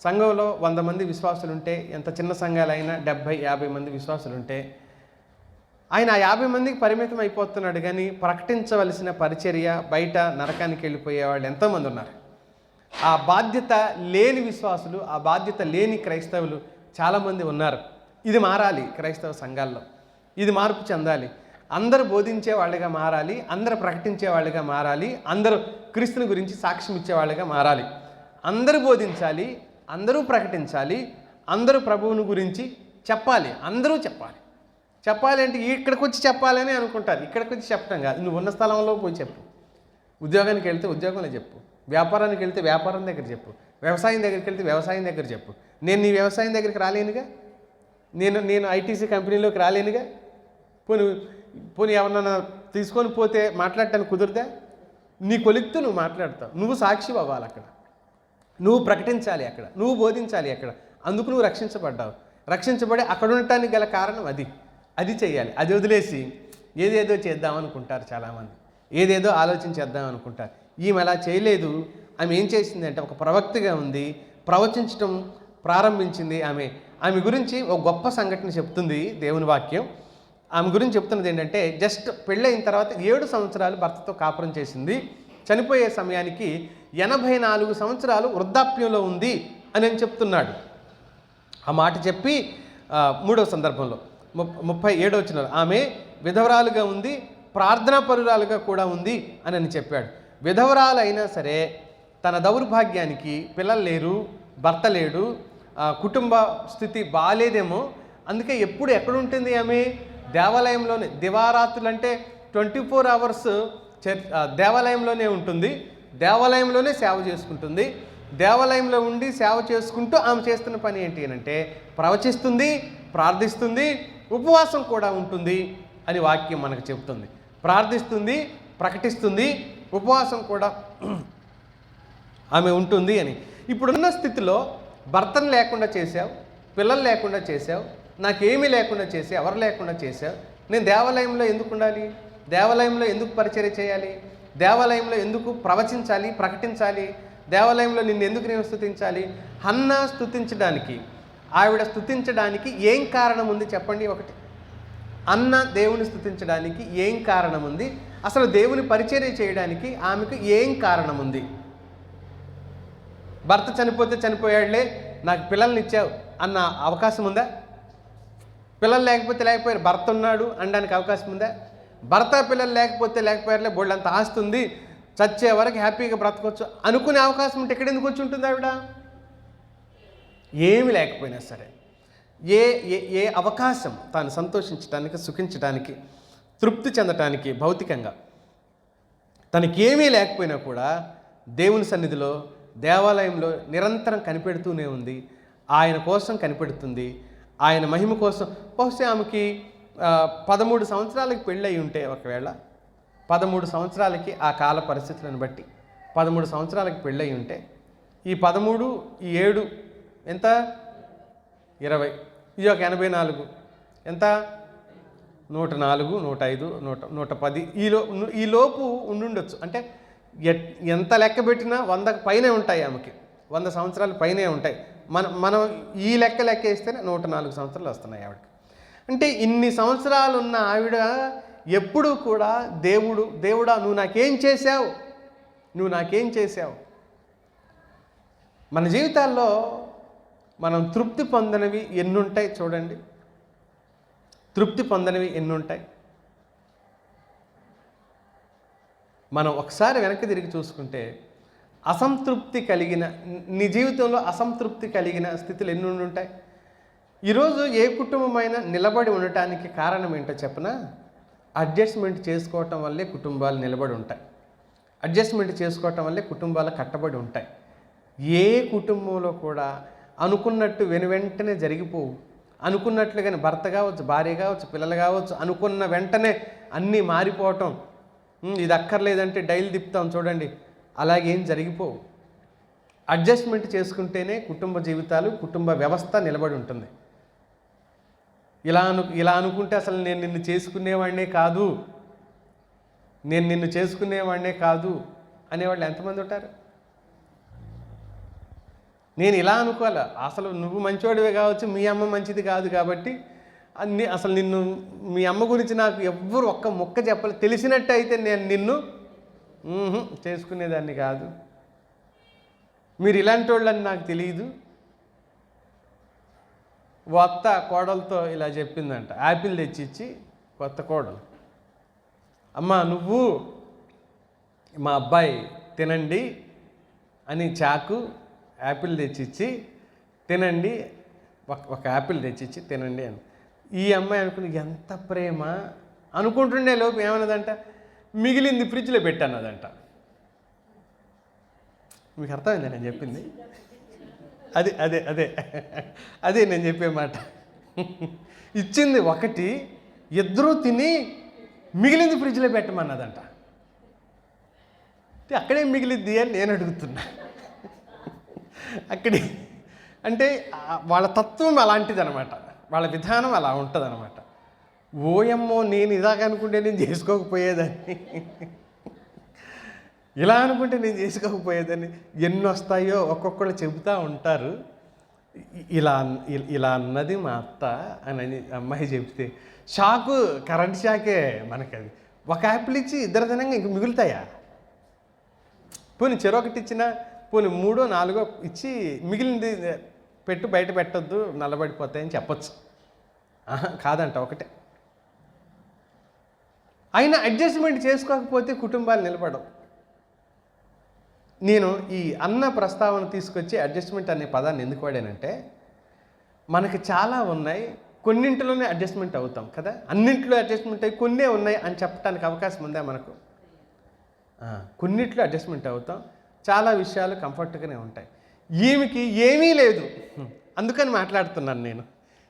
సంఘంలో 100 మంది విశ్వాసులు ఉంటే, ఎంత చిన్న సంఘాలైనా 70-50 మంది విశ్వాసులు ఉంటే, ఆయన 50 మందికి పరిమితం అయిపోతున్నాడు. కానీ ప్రకటించవలసిన పరిచర్య బయట నరకానికి వెళ్ళిపోయే వాళ్ళు ఎంతోమంది ఉన్నారు. ఆ బాధ్యత లేని విశ్వాసులు, ఆ బాధ్యత లేని క్రైస్తవులు చాలామంది ఉన్నారు. ఇది మారాలి. క్రైస్తవ సంఘాల్లో ఇది మార్పు చెందాలి. అందరూ బోధించే వాళ్ళుగా మారాలి, అందరూ ప్రకటించే వాళ్ళుగా మారాలి, అందరూ క్రీస్తుని గురించి సాక్ష్యం ఇచ్చేవాళ్ళుగా మారాలి. అందరూ బోధించాలి, అందరూ ప్రకటించాలి, అందరూ ప్రభువుని గురించి చెప్పాలి. అందరూ చెప్పాలి అంటే ఇక్కడికి వచ్చి చెప్పాలని అనుకుంటారు. ఇక్కడికి వచ్చి చెప్పడం కాదు, నువ్వు ఉన్న స్థలంలో పోయి చెప్పు. ఉద్యోగానికి వెళ్తే ఉద్యోగంలో చెప్పు, వ్యాపారానికి వెళ్తే వ్యాపారం దగ్గర చెప్పు, వ్యవసాయం దగ్గరికి వెళ్తే వ్యవసాయం దగ్గర చెప్పు. నేను నీ వ్యవసాయం దగ్గరికి రాలేనుగా, నేను ఐటీసీ కంపెనీలోకి రాలేనుగా. పోనీ ఎవరన్నా తీసుకొని పోతే మాట్లాడటానికి కుదిరితే నీ కొలిక్తూ నువ్వు మాట్లాడతావు. నువ్వు సాక్షి అవ్వాలి అక్కడ, నువ్వు ప్రకటించాలి అక్కడ, నువ్వు బోధించాలి అక్కడ. అందుకు నువ్వు రక్షించబడి అక్కడ ఉండటానికి గల కారణం అది చేయాలి. అది వదిలేసి ఏదేదో చేద్దామనుకుంటారు చాలామంది, ఏదేదో ఆలోచించేద్దాం అనుకుంటారు. ఈమె అలా చేయలేదు. ఆమె ఏం చేసిందంటే ఒక ప్రవక్తగా ఉంది, ప్రవచించడం ప్రారంభించింది. ఆమె గురించి ఒక గొప్ప సంఘటన చెప్తుంది దేవుని వాక్యం. ఆమె గురించి చెప్తున్నది ఏంటంటే, జస్ట్ పెళ్ళైన తర్వాత 7 సంవత్సరాలు భర్తతో కాపురం చేసింది. చనిపోయే సమయానికి 84 సంవత్సరాలు వృద్ధాప్యంలో ఉంది అని చెప్తున్నాడు. ఆ మాట చెప్పి 3వ సందర్భంలో 37వ వచనంలో ఆమె విధవరాలుగా ఉంది, ప్రార్థనాపరురాలుగా కూడా ఉంది అని చెప్పాడు. విధవరాలైనా సరే తన దౌర్భాగ్యానికి పిల్లలు లేరు, భర్త లేడు, కుటుంబ స్థితి బాగాలేదేమో, అందుకే ఎప్పుడు ఎక్కడుంటుంది ఆమె? దేవాలయంలోనే. దివారాత్రులు అంటే 24 hours దేవాలయంలోనే ఉంటుంది, దేవాలయంలోనే సేవ చేసుకుంటుంది. దేవాలయంలో ఉండి సేవ చేసుకుంటూ ఆమె చేస్తున్న పని ఏంటి అంటే ప్రవచిస్తుంది, ప్రార్థిస్తుంది, ఉపవాసం కూడా ఉంటుంది అని వాక్యం మనకు చెబుతుంది. ప్రార్థిస్తుంది, ప్రకటిస్తుంది, ఉపవాసం కూడా ఆమె ఉంటుంది అని. ఇప్పుడున్న స్థితిలో భర్తను లేకుండా చేసావు, పిల్లలు లేకుండా చేసావు, నాకేమీ లేకుండా చేసావు, ఎవరు లేకుండా చేసావు. నేను దేవాలయంలో ఎందుకు ఉండాలి? దేవాలయంలో ఎందుకు పరిచర్య చేయాలి? దేవాలయంలో ఎందుకు ప్రవచించాలి, ప్రకటించాలి? దేవాలయంలో నిన్ను ఎందుకు నేను స్తుతించాలి? హన్నా స్తుతించడానికి, ఆవిడ స్తుతించడానికి ఏం కారణం ఉంది చెప్పండి? ఒకటి, అన్న దేవుని స్తుతించడానికి ఏం కారణం ఉంది? అసలు దేవుని పరిచర్య చేయడానికి ఆమెకు ఏం కారణం ఉంది? భర్త చనిపోతే చనిపోయాడులే, నాకు పిల్లల్ని ఇచ్చావు అన్న అవకాశం ఉందా? పిల్లలు లేకపోయారు, భర్త ఉన్నాడు అనడానికి అవకాశం ఉందా? భర్త పిల్లలు లేకపోయారులే, బోళ్ళంత ఆస్తి ఉంది, చచ్చే వరకు హ్యాపీగా బ్రతకొచ్చు అనుకునే అవకాశం ఉంటే ఇక్కడ ఎందుకు వచ్చి ఉంటుంది ఆవిడ? ఏమి లేకపోయినా సరే ఏ ఏ ఏ అవకాశం తాను సంతోషించడానికి, సుఖించడానికి, తృప్తి చెందటానికి భౌతికంగా తనకేమీ లేకపోయినా కూడా దేవుని సన్నిధిలో, దేవాలయంలో నిరంతరం కనిపెడుతూనే ఉంది. ఆయన కోసం కనిపెడుతుంది, ఆయన మహిమ కోసం. బహుశా ఆమెకి 13 సంవత్సరాలకి పెళ్ళయి ఉంటే, ఒకవేళ 13 సంవత్సరాలకి ఆ కాల పరిస్థితులను బట్టి 13 సంవత్సరాలకి పెళ్ళయి ఉంటే, ఈ 13 ఈ 7 ఎంత? 20. ఇది ఒక 84 ఎంత? 104, 105, 110 ఈ లోపు ఉండుండొచ్చు. అంటే ఎంత లెక్క పెట్టినా 100కు పైనే ఉంటాయి ఆమెకి, 100 సంవత్సరాలు పైనే ఉంటాయి. మనం ఈ లెక్క వేస్తేనే 104 సంవత్సరాలు వస్తున్నాయి ఆవిడకి. అంటే ఇన్ని సంవత్సరాలు ఉన్న ఆవిడ ఎప్పుడూ కూడా దేవుడా నువ్వు నాకేం చేశావు. మన జీవితాల్లో మనం తృప్తి పొందనివి ఎన్నుంటాయి చూడండి. తృప్తి పొందనివి ఎన్నుంటాయి. మనం ఒకసారి వెనక్కి తిరిగి చూసుకుంటే నీ జీవితంలో అసంతృప్తి కలిగిన స్థితులు ఎన్ని ఉంటాయి. ఈరోజు ఏ కుటుంబమైనా నిలబడి ఉండటానికి కారణం ఏంటో చెప్పనా? అడ్జస్ట్మెంట్ చేసుకోవటం వల్లే కుటుంబాలు నిలబడి ఉంటాయి. అడ్జస్ట్మెంట్ చేసుకోవటం వల్లే కుటుంబాలు కట్టబడి ఉంటాయి. ఏ కుటుంబంలో కూడా అనుకున్నట్టు వెంటనే జరిగిపోవు. అనుకున్నట్లుగానే భర్త కావచ్చు, భార్య కావచ్చు, పిల్లలు కావచ్చు, అనుకున్న వెంటనే అన్నీ మారిపోవటం, ఇది అక్కర్లేదంటే డైలీ తిప్పుతాం చూడండి, అలాగేం జరిగిపోవు. అడ్జస్ట్మెంట్ చేసుకుంటేనే కుటుంబ జీవితాలు, కుటుంబ వ్యవస్థ నిలబడి ఉంటుంది. ఇలా అనుకుంటే అసలు నేను నిన్ను చేసుకునేవాడినే కాదు అనేవాళ్ళు ఎంతమంది ఉంటారు? నేను ఇలా అనుకోవాలా, అసలు నువ్వు మంచివాడివే కావచ్చు, మీ అమ్మ మంచిది కాదు కాబట్టి అసలు నిన్ను, మీ అమ్మ గురించి నాకు ఎవ్వరు ఒక్క ముక్క చెప్పాలి, తెలిసినట్టు అయితే నేను నిన్ను చేసుకునేదాన్ని కాదు, మీరు ఇలాంటి వాళ్ళని నాకు తెలియదు. కొత్త కోడలతో ఇలా చెప్పిందంట, యాపిల్ తెచ్చిచ్చి కొత్త కోడలు, అమ్మ నువ్వు మా అబ్బాయి తినండి అని చాకు యాపిల్ తెచ్చిచ్చి తినండి, ఒక యాపిల్ తెచ్చిచ్చి తినండి అని. ఈ అమ్మాయి అనుకుని ఎంత ప్రేమ అనుకుంటుండే లోపు ఏమన్నదంట, మిగిలింది ఫ్రిడ్జ్లో పెట్టన్నదంట. మీకు అర్థమైందా నేను చెప్పింది? అదే నేను చెప్పే మాట. ఇచ్చింది ఒకటి, ఇద్దరూ తిని మిగిలింది ఫ్రిడ్జ్లో పెట్టమన్నదంట. అక్కడే మిగిలిద్ది అని నేను అడుగుతున్నా. అక్కడే అంటే వాళ్ళ తత్వం అలాంటిదనమాట, వాళ్ళ విధానం అలా ఉంటుందన్నమాట. ఓయమ్మో నేను ఇలాగ అనుకుంటే నేను చేసుకోకపోయేదాన్ని, ఇలా అనుకుంటే నేను చేసుకోకపోయేదాన్ని, ఎన్ని వస్తాయో ఒక్కొక్కళ్ళు చెబుతూ ఉంటారు. ఇలా అన్నది మా అత్త అని అమ్మాయి చెబితే షాకు, కరెంట్ షాకే మనకి. అది ఒక యాపిల్ ఇచ్చి ఇద్దరు తినంగా ఇంక మిగులుతాయా? పోనీ చెరొకటి ఇచ్చినా, పోనీ 3, 4 ఇచ్చి మిగిలింది బయట పెట్టొద్దు నల్లబడిపోతాయని చెప్పచ్చు. కాదంట, ఒకటే. అయినా అడ్జస్ట్మెంట్ చేసుకోకపోతే కుటుంబాలు నిలబడవు. నేను ఈ అన్న ప్రస్తావన తీసుకొచ్చి అడ్జస్ట్మెంట్ అనే పదాన్ని ఎందుకు వాడానంటే, మనకి చాలా ఉన్నాయి, కొన్నింటిలోనే అడ్జస్ట్మెంట్ అవుతాం కదా, అన్నింటిలో అడ్జస్ట్మెంట్ అయ్యి కొన్నే ఉన్నాయి అని చెప్పడానికి అవకాశం ఉందా మనకు? కొన్నిట్లో అడ్జస్ట్మెంట్ అవుతాం, చాలా విషయాలు కంఫర్ట్గానే ఉంటాయి. ఈమెకి ఏమీ లేదు, అందుకని మాట్లాడుతున్నాను నేను.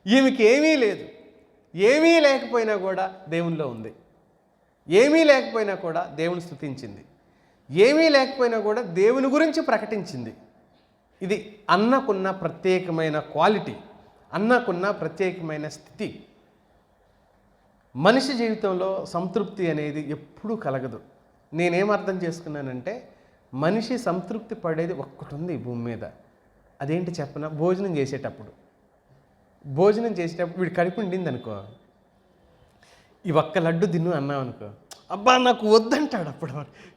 ఈమెకి ఏమీ లేదు, ఏమీ లేకపోయినా కూడా దేవునిలో ఉంది, ఏమీ లేకపోయినా కూడా దేవుని స్తుతించింది, ఏమీ లేకపోయినా కూడా దేవుని గురించి ప్రకటించింది. ఇది అన్నకున్న ప్రత్యేకమైన క్వాలిటీ, అన్నకున్న ప్రత్యేకమైన స్థితి. మనిషి జీవితంలో సంతృప్తి అనేది ఎప్పుడూ కలగదు. నేనేం అర్థం చేసుకున్నానంటే, మనిషి సంతృప్తి పడేది ఒక్కటి ఉంది ఈ భూమి మీద. అదేంటి చెప్పనా? భోజనం చేసేటప్పుడు వీడి కడుపు నిండింది అనుకో, ఈ ఒక్క లడ్డు తిను అన్నాం అనుకో, అబ్బా నాకు వద్దంటాడు. అప్పుడు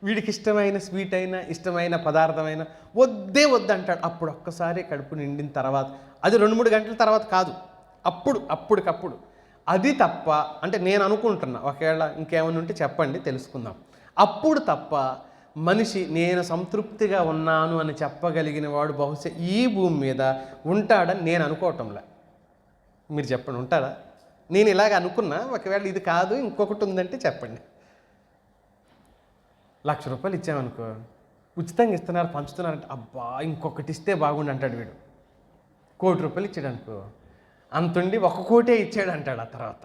వీడికి ఇష్టమైన స్వీట్ అయినా ఇష్టమైన పదార్థమైనా వద్దే వద్దంటాడు. అప్పుడు ఒక్కసారి కడుపు నిండిన తర్వాత, అది 2-3 గంటల తర్వాత కాదు, అప్పటికప్పుడు. అది తప్ప, అంటే నేను అనుకుంటున్నా, ఒకవేళ ఇంకేమైనా ఉంటే చెప్పండి తెలుసుకుందాం. అప్పుడు తప్ప మనిషి నేను సంతృప్తిగా ఉన్నాను అని చెప్పగలిగిన వాడు బహుశా ఈ భూమి మీద ఉంటాడని నేను అనుకోవటంలే. మీరు చెప్పండి, ఉంటారా? నేను ఇలాగ అనుకున్నా, ఒకవేళ ఇది కాదు ఇంకొకటి ఉందంటే చెప్పండి. 1,00,000 రూపాయలు ఇచ్చామనుకో, ఉచితంగా ఇస్తున్నారు పంచుతున్నారంటే, అబ్బా ఇంకొకటి ఇస్తే బాగుండు అంటాడు వీడు. 1,00,00,000 రూపాయలు ఇచ్చాడు అనుకో, అంతుండి 1 కోటే ఇచ్చాడు అంటాడు. ఆ తర్వాత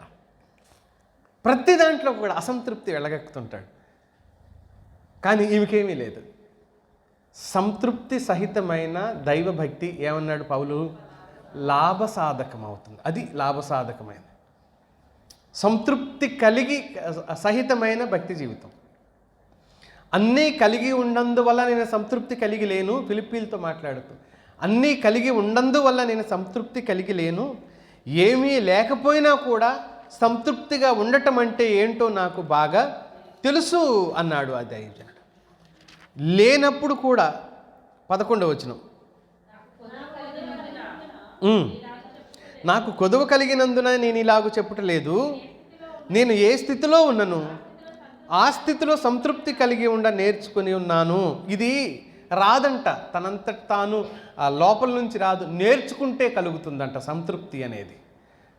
ప్రతి దాంట్లో కూడా అసంతృప్తి వెళ్ళగక్కుతుంటాడు. కానీ ఈమెకేమీ లేదు. సంతృప్తి సహితమైన దైవభక్తి ఏమన్నాడు పౌలు? లాభసాధకం అవుతుంది. అది లాభసాధకమైనది. సంతృప్తి కలిగి సహితమైన భక్తి జీవితం. అన్నీ కలిగి ఉన్నందువల్ల నేను సంతృప్తి కలిగి లేను. ఫిలిప్పీలతో మాట్లాడుతూ, అన్నీ కలిగి ఉన్నందువల్ల నేను సంతృప్తి కలిగి లేను, ఏమీ లేకపోయినా కూడా సంతృప్తిగా ఉండటం అంటే ఏంటో నాకు బాగా తెలుసు అన్నాడు ఆ దైవజనుడు. లేనప్పుడు కూడా 11వ వచనం, నాకు కొదువ కలిగినందున నేను ఇలాగూ చెప్పుటలేదు, నేను ఏ స్థితిలో ఉన్నను ఆ స్థితిలో సంతృప్తి కలిగి ఉండ నేర్చుకుని ఉన్నాను. ఇది రాదంట, తనంతట తాను లోపల నుంచి రాదు, నేర్చుకుంటే కలుగుతుందంట సంతృప్తి అనేది.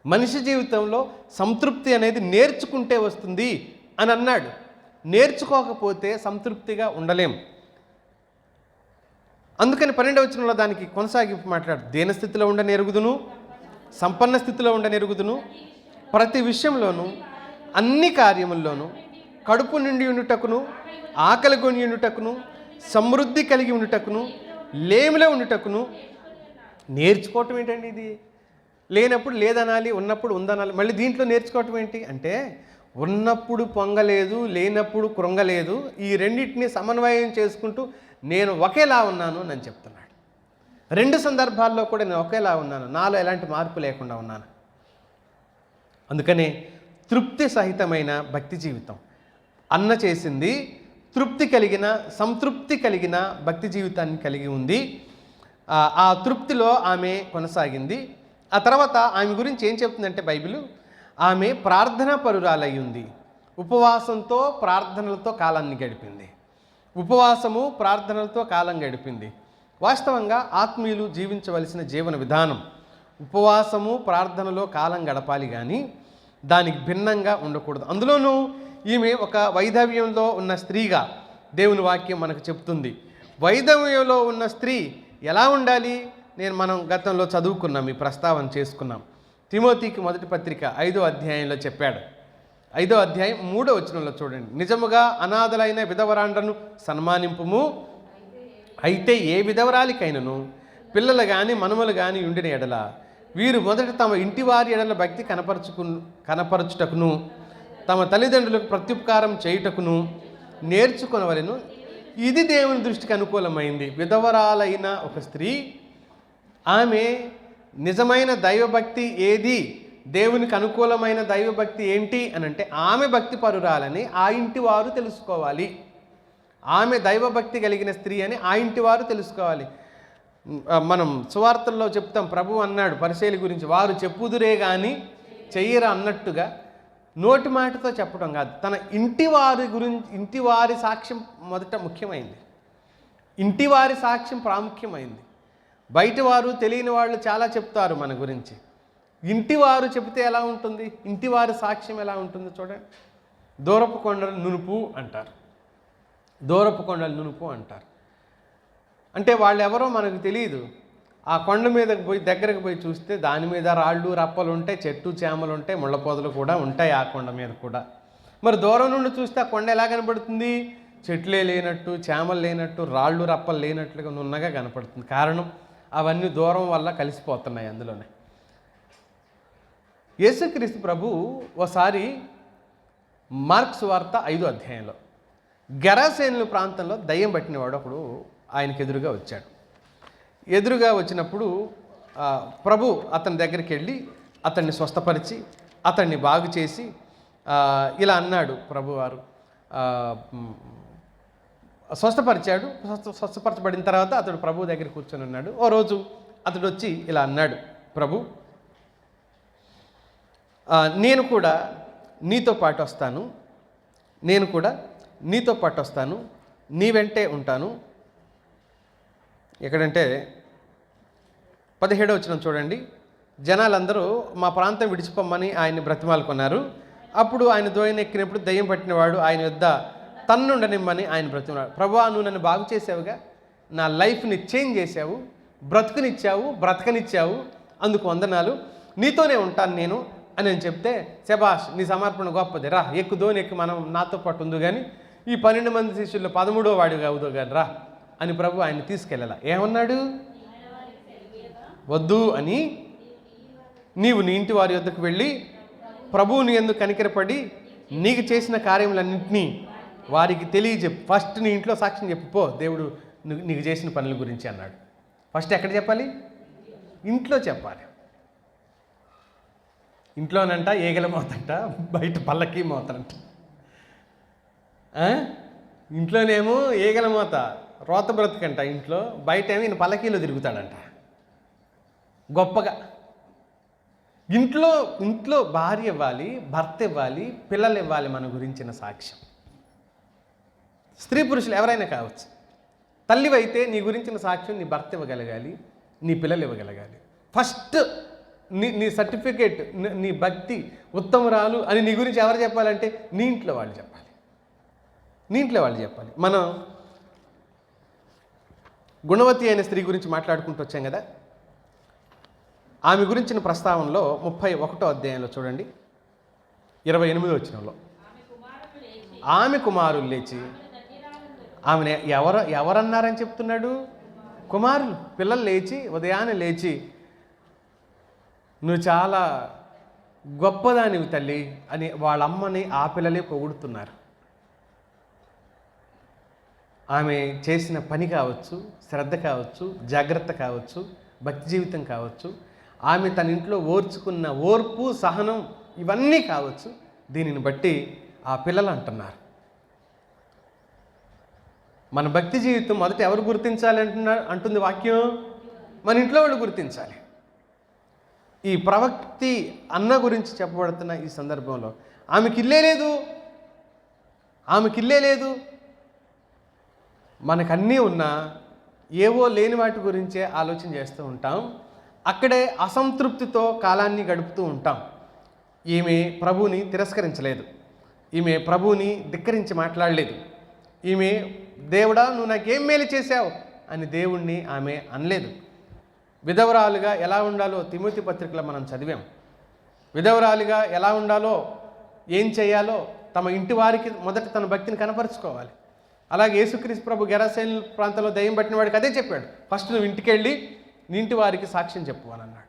మనిషి జీవితంలో సంతృప్తి అనేది నేర్చుకుంటే వస్తుంది అని అన్నాడు. నేర్చుకోకపోతే సంతృప్తిగా ఉండలేం. అందుకని 12వ వచనంలో దానికి కొనసాగింపు మాట్లాడు. దేన స్థితిలో ఉండ నెరుగుదును, సంపన్న స్థితిలో ఉండ నెరుగుదును, ప్రతి విషయంలోనూ అన్ని కార్యముల్లోనూ కడుపు నిండి ఉండుటకును, ఆకలి కొని ఉండుటకును, సమృద్ధి కలిగి ఉండుటకును, లేమిలో ఉండుటకును నేర్చుకోవటం ఏంటండి? ఇది లేనప్పుడు లేదనాలి, ఉన్నప్పుడు ఉందనాలి. మళ్ళీ దీంట్లో నేర్చుకోవటం ఏంటి అంటే, ఉన్నప్పుడు పొంగలేదు, లేనప్పుడు కృంగలేదు, ఈ రెండింటిని సమన్వయం చేసుకుంటూ నేను ఒకేలా ఉన్నాను అని చెప్తున్నాడు. 2 సందర్భాల్లో కూడా నేను ఒకేలా ఉన్నాను, నాలో ఎలాంటి మార్పు లేకుండా ఉన్నాను. అందుకనే తృప్తి సహితమైన భక్తి జీవితం అన్న చేసింది. తృప్తి కలిగిన, సంతృప్తి కలిగిన భక్తి జీవితాన్ని కలిగి ఉంది. ఆ తృప్తిలో ఆమె కొనసాగింది. ఆ తర్వాత ఆమె గురించి ఏం చెప్తుందంటే బైబిల్, ఆమె ప్రార్థనా పరురాలై ఉంది. ఉపవాసంతో ప్రార్థనలతో కాలాన్ని గడిపింది. ఉపవాసము ప్రార్థనలతో కాలం గడిపింది. వాస్తవంగా ఆత్మీయులు జీవించవలసిన జీవన విధానం ఉపవాసము ప్రార్థనలో కాలం గడపాలి, కానీ దానికి భిన్నంగా ఉండకూడదు. అందులోనూ ఈమె ఒక వైధవ్యంలో ఉన్న స్త్రీగా దేవుని వాక్యం మనకు చెప్తుంది. వైధవ్యంలో ఉన్న స్త్రీ ఎలా ఉండాలి? మనం గతంలో చదువుకున్నాం, ఈ ప్రస్తావన చేసుకున్నాం. తిమోతికి మొదటి పత్రిక 5వ అధ్యాయంలో చెప్పాడు. 5వ అధ్యాయం 3వ వచనంలో చూడండి. నిజముగా అనాథలైన విధవరాండ్రను సన్మానింపుము, అయితే ఏ విధవరాలికైనను పిల్లలు కానీ మనుమలు కానీ ఉండిన ఎడల వీరు మొదట తమ ఇంటి వారి ఎడల భక్తి కనపరచుటకును తమ తల్లిదండ్రులకు ప్రత్యుపకారం చేయుటకును నేర్చుకొనవలెను. ఇది దేవుని దృష్టికి అనుకూలమైంది. విధవరాలైన ఒక స్త్రీ, ఆమె నిజమైన దైవభక్తి ఏది, దేవునికి అనుకూలమైన దైవభక్తి ఏంటి అని అంటే, ఆమె భక్తి పరురాలని ఆ ఇంటి వారు తెలుసుకోవాలి. ఆమె దైవభక్తి కలిగిన స్త్రీ అని ఆ ఇంటి వారు తెలుసుకోవాలి. మనం సువార్తల్లో చెప్తాం, ప్రభు అన్నాడు పరిసయ్యుల గురించి, వారు చెప్పుదురే కానీ చెయ్యరా అన్నట్టుగా నోటి మాటతో చెప్పడం కాదు, తన ఇంటి వారి గురించి, ఇంటి వారి సాక్ష్యం మొదట ముఖ్యమైంది. ఇంటి వారి సాక్ష్యం ప్రాముఖ్యమైంది. బయట వారు తెలియని వాళ్ళు చాలా చెప్తారు మన గురించి. ఇంటి వారు చెబితే ఎలా ఉంటుంది? ఇంటి వారి సాక్ష్యం ఎలా ఉంటుందో చూడండి. దూరపు కొండలు నునుపు అంటారు. దూరపు కొండలు నునుపు అంటారు అంటే వాళ్ళు ఎవరో మనకు తెలియదు. ఆ కొండ మీదకి పోయి దగ్గరకు పోయి చూస్తే దాని మీద రాళ్ళు రప్పలు ఉంటాయి, చెట్టు చేమలు ఉంటాయి, ముళ్ళ పొదలు కూడా ఉంటాయి ఆ కొండ మీద కూడా. మరి దూరం నుండి చూస్తే ఆ కొండ ఎలా కనపడుతుంది? చెట్లే లేనట్టు, చేమలు లేనట్టు, రాళ్ళు రప్పలు లేనట్లుగా నున్నగా కనపడుతుంది. కారణం అవన్నీ దూరం వల్ల కలిసిపోతున్నాయి అందులోనే. యేసుక్రీస్తు ప్రభు ఓసారి మార్క్స్ వార్త 5వ అధ్యాయంలో గెరాసేనుల ప్రాంతంలో దయ్యం పట్టినవాడు ఒకడు ఆయనకు ఎదురుగా వచ్చాడు. ఎదురుగా వచ్చినప్పుడు ప్రభు అతని దగ్గరికి వెళ్ళి అతన్ని స్వస్థపరిచి అతన్ని బాగు చేసి ఇలా అన్నాడు ప్రభువారు. స్వస్థపరిచాడు. స్వస్థపరచబడిన తర్వాత అతడు ప్రభు దగ్గర కూర్చొని ఉన్నాడు. ఓ రోజు అతడు వచ్చి ఇలా అన్నాడు, ప్రభు, నేను కూడా నీతో పాటు వస్తాను, నీ వెంటే ఉంటాను. ఎక్కడంటే 17వ వచనం చూడండి. జనాలందరూ మా ప్రాంతం విడిచిపోమ్మని ఆయన్ని బ్రతిమాలుకున్నారు. అప్పుడు ఆయన దోయన ఎక్కినప్పుడు దయ్యం పట్టినవాడు ఆయన యొద్ద తన్నుండనిమ్మని ఆయన బ్రతిమాడు. ప్రభువా, నువ్వు నన్ను బాగు చేసావుగా, నా లైఫ్ని చేంజ్ చేసావు, బ్రతకనిచ్చావు, అందుకు వందనాలు, నీతోనే ఉంటాను నేను అని చెప్తే, శబాష్, నీ సమర్పణ గొప్పది, రా ఎక్కు దోని ఎక్కు, మనం నాతో పాటు ఉందో కానీ ఈ 12 మంది శిష్యుల్లో 13వ వాడిగా అవుదో కానీ రా అని ప్రభు ఆయన్ని తీసుకెళ్ళాల. ఏమన్నాడు? వద్దు అని, నీవు నీ ఇంటి వారి వద్దకు వెళ్ళి ప్రభువు నీ యందు కనికరపడి నీకు చేసిన కార్యములన్నింటినీ వారికి తెలియజెప్పు. ఫస్ట్ నీ ఇంట్లో సాక్ష్యం చెప్పు, దేవుడు నీకు చేసిన పనుల గురించి అన్నాడు. ఫస్ట్ ఎక్కడ చెప్పాలి? ఇంట్లో చెప్పాలి. ఇంట్లోనంట ఈగల మోతంట, బయట పల్లకి మోతంట. ఇంట్లోనేమో ఈగల మోత, రోత బ్రతుకంట ఇంట్లో, బయట ఏమో ఈయన పల్లకీలో తిరుగుతాడంట గొప్పగా. ఇంట్లో భార్య ఇవ్వాలి, భర్త ఇవ్వాలి, పిల్లలు ఇవ్వాలి మన గురించిన సాక్ష్యం. స్త్రీ పురుషులు ఎవరైనా కావచ్చు. తల్లివైతే నీ గురించిన సాక్ష్యం నీ భర్త ఇవ్వగలగాలి, నీ పిల్లలు ఇవ్వగలగాలి. ఫస్ట్ నీ సర్టిఫికేట్, నీ భక్తి ఉత్తమురాలు అని నీ గురించి ఎవరు చెప్పాలంటే నీ ఇంట్లో వాళ్ళు చెప్పాలి. మనం గుణవతి అయిన స్త్రీ గురించి మాట్లాడుకుంటూ వచ్చాం కదా. ఆమె గురించిన ప్రస్తావనలో 31వ అధ్యాయంలో చూడండి, 28వ వచనంలో, ఆమె కుమారులు లేచి, ఆమెను ఎవరన్నారని చెప్తున్నాడు? కుమారులు, పిల్లలు లేచి, ఉదయాన్నే లేచి, నువ్వు చాలా గొప్పదానివి తల్లి అని వాళ్ళమ్మని ఆ పిల్లలే పొగుడుతున్నారు. ఆమె చేసిన పని కావచ్చు, శ్రద్ధ కావచ్చు, జాగ్రత్త కావచ్చు, భక్తి జీవితం కావచ్చు, ఆమె తన ఇంట్లో ఓర్చుకున్న ఓర్పు, సహనం, ఇవన్నీ కావచ్చు. దీనిని బట్టి ఆ పిల్లలు అంటున్నారు. మన భక్తి జీవితం మొదట ఎవరు గుర్తించాలి అంటుంది వాక్యం? మన ఇంట్లో వాళ్ళు గుర్తించాలి. ఈ ప్రవక్తి అన్న గురించి చెప్పబడుతున్న ఈ సందర్భంలో ఆమెకి ఇల్లే లేదు. మనకన్నీ ఉన్నా ఏవో లేని వాటి గురించే ఆలోచన చేస్తూ ఉంటాం. అక్కడే అసంతృప్తితో కాలాన్ని గడుపుతూ ఉంటాం. ఈమె ప్రభువుని తిరస్కరించలేదు, ఈమె ప్రభువుని ధిక్కరించి మాట్లాడలేదు. ఈమె దేవుడా నువ్వు నాకేం మేలు చేశావు అని దేవుణ్ణి ఆమె అనలేదు. విధవరాలుగా ఎలా ఉండాలో తిమోతి పత్రికలో మనం చదివాం. విధవరాలుగా ఎలా ఉండాలో, ఏం చేయాలో తమ ఇంటి వారికి మొదట తన భక్తిని కనపరుచుకోవాలి. అలాగే యేసుక్రీస్తు ప్రభు గెరాసేను ప్రాంతంలో దయ్యం పట్టిన వాడికి అదే చెప్పాడు, ఫస్ట్ నువ్వు ఇంటికి వెళ్ళి నీ ఇంటి వారికి సాక్ష్యం చెప్పు అని అన్నాడు.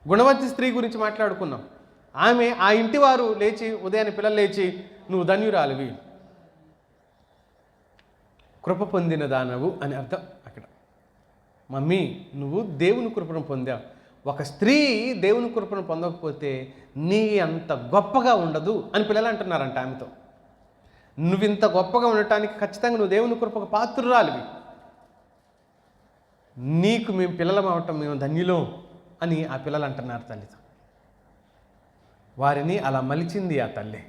గుణవతి స్త్రీ గురించి మాట్లాడుకున్నాం. ఆమె ఆ ఇంటి వారు లేచి, ఉదయాన్నే పిల్లలు లేచి, నువ్వు ధన్యురాలివి, కృప పొందిన దానవు అని అర్థం. అక్కడ మమ్మీ నువ్వు దేవుని కృపను పొందావు. ఒక స్త్రీ దేవుని కృపను పొందకపోతే నీ అంత గొప్పగా ఉండదు అని పిల్లలు అంటున్నారంట ఆమెతో. నువ్వు ఇంత గొప్పగా ఉండటానికి ఖచ్చితంగా నువ్వు దేవుని కృపకు పాత్రురాలివి, నీకు మేము పిల్లలం అవటం మేము ధన్యులం అని ఆ పిల్లలు అంటున్నారు తల్లితో. వారిని అలా మలిచింది ఆ తల్లి.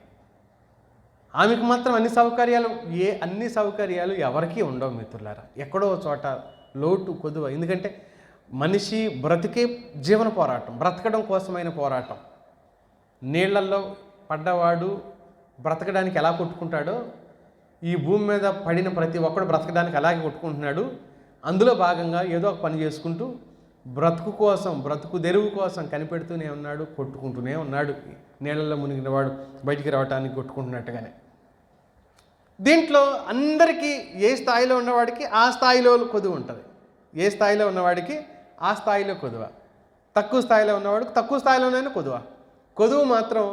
ఆమెకు మాత్రం అన్ని సౌకర్యాలు ఎవరికీ ఉండవు మిత్రులారా. ఎక్కడో చోట లోటు కొదువ. ఎందుకంటే మనిషి బ్రతికే జీవన పోరాటం, బ్రతకడం కోసమైన పోరాటం. నీళ్లలో పడ్డవాడు బ్రతకడానికి ఎలా కొట్టుకుంటాడో ఈ భూమి మీద పడిన ప్రతి ఒక్కడు బ్రతకడానికి అలాగే కొట్టుకుంటున్నాడు. అందులో భాగంగా ఏదో ఒక పని చేసుకుంటూ బ్రతుకు తెరువు కోసం కనిపెడుతూనే ఉన్నాడు, కొట్టుకుంటూనే ఉన్నాడు. నీళ్ళల్లో మునిగినవాడు బయటికి రావడానికి కొట్టుకుంటున్నట్టుగానే. దీంట్లో అందరికీ ఏ స్థాయిలో ఉన్నవాడికి ఆ స్థాయిలో కొదువ ఉంటుంది, ఏ స్థాయిలో ఉన్నవాడికి ఆ స్థాయిలో కొదువ, తక్కువ స్థాయిలో ఉన్నవాడికి తక్కువ స్థాయిలోనైనా కొదువ మాత్రం,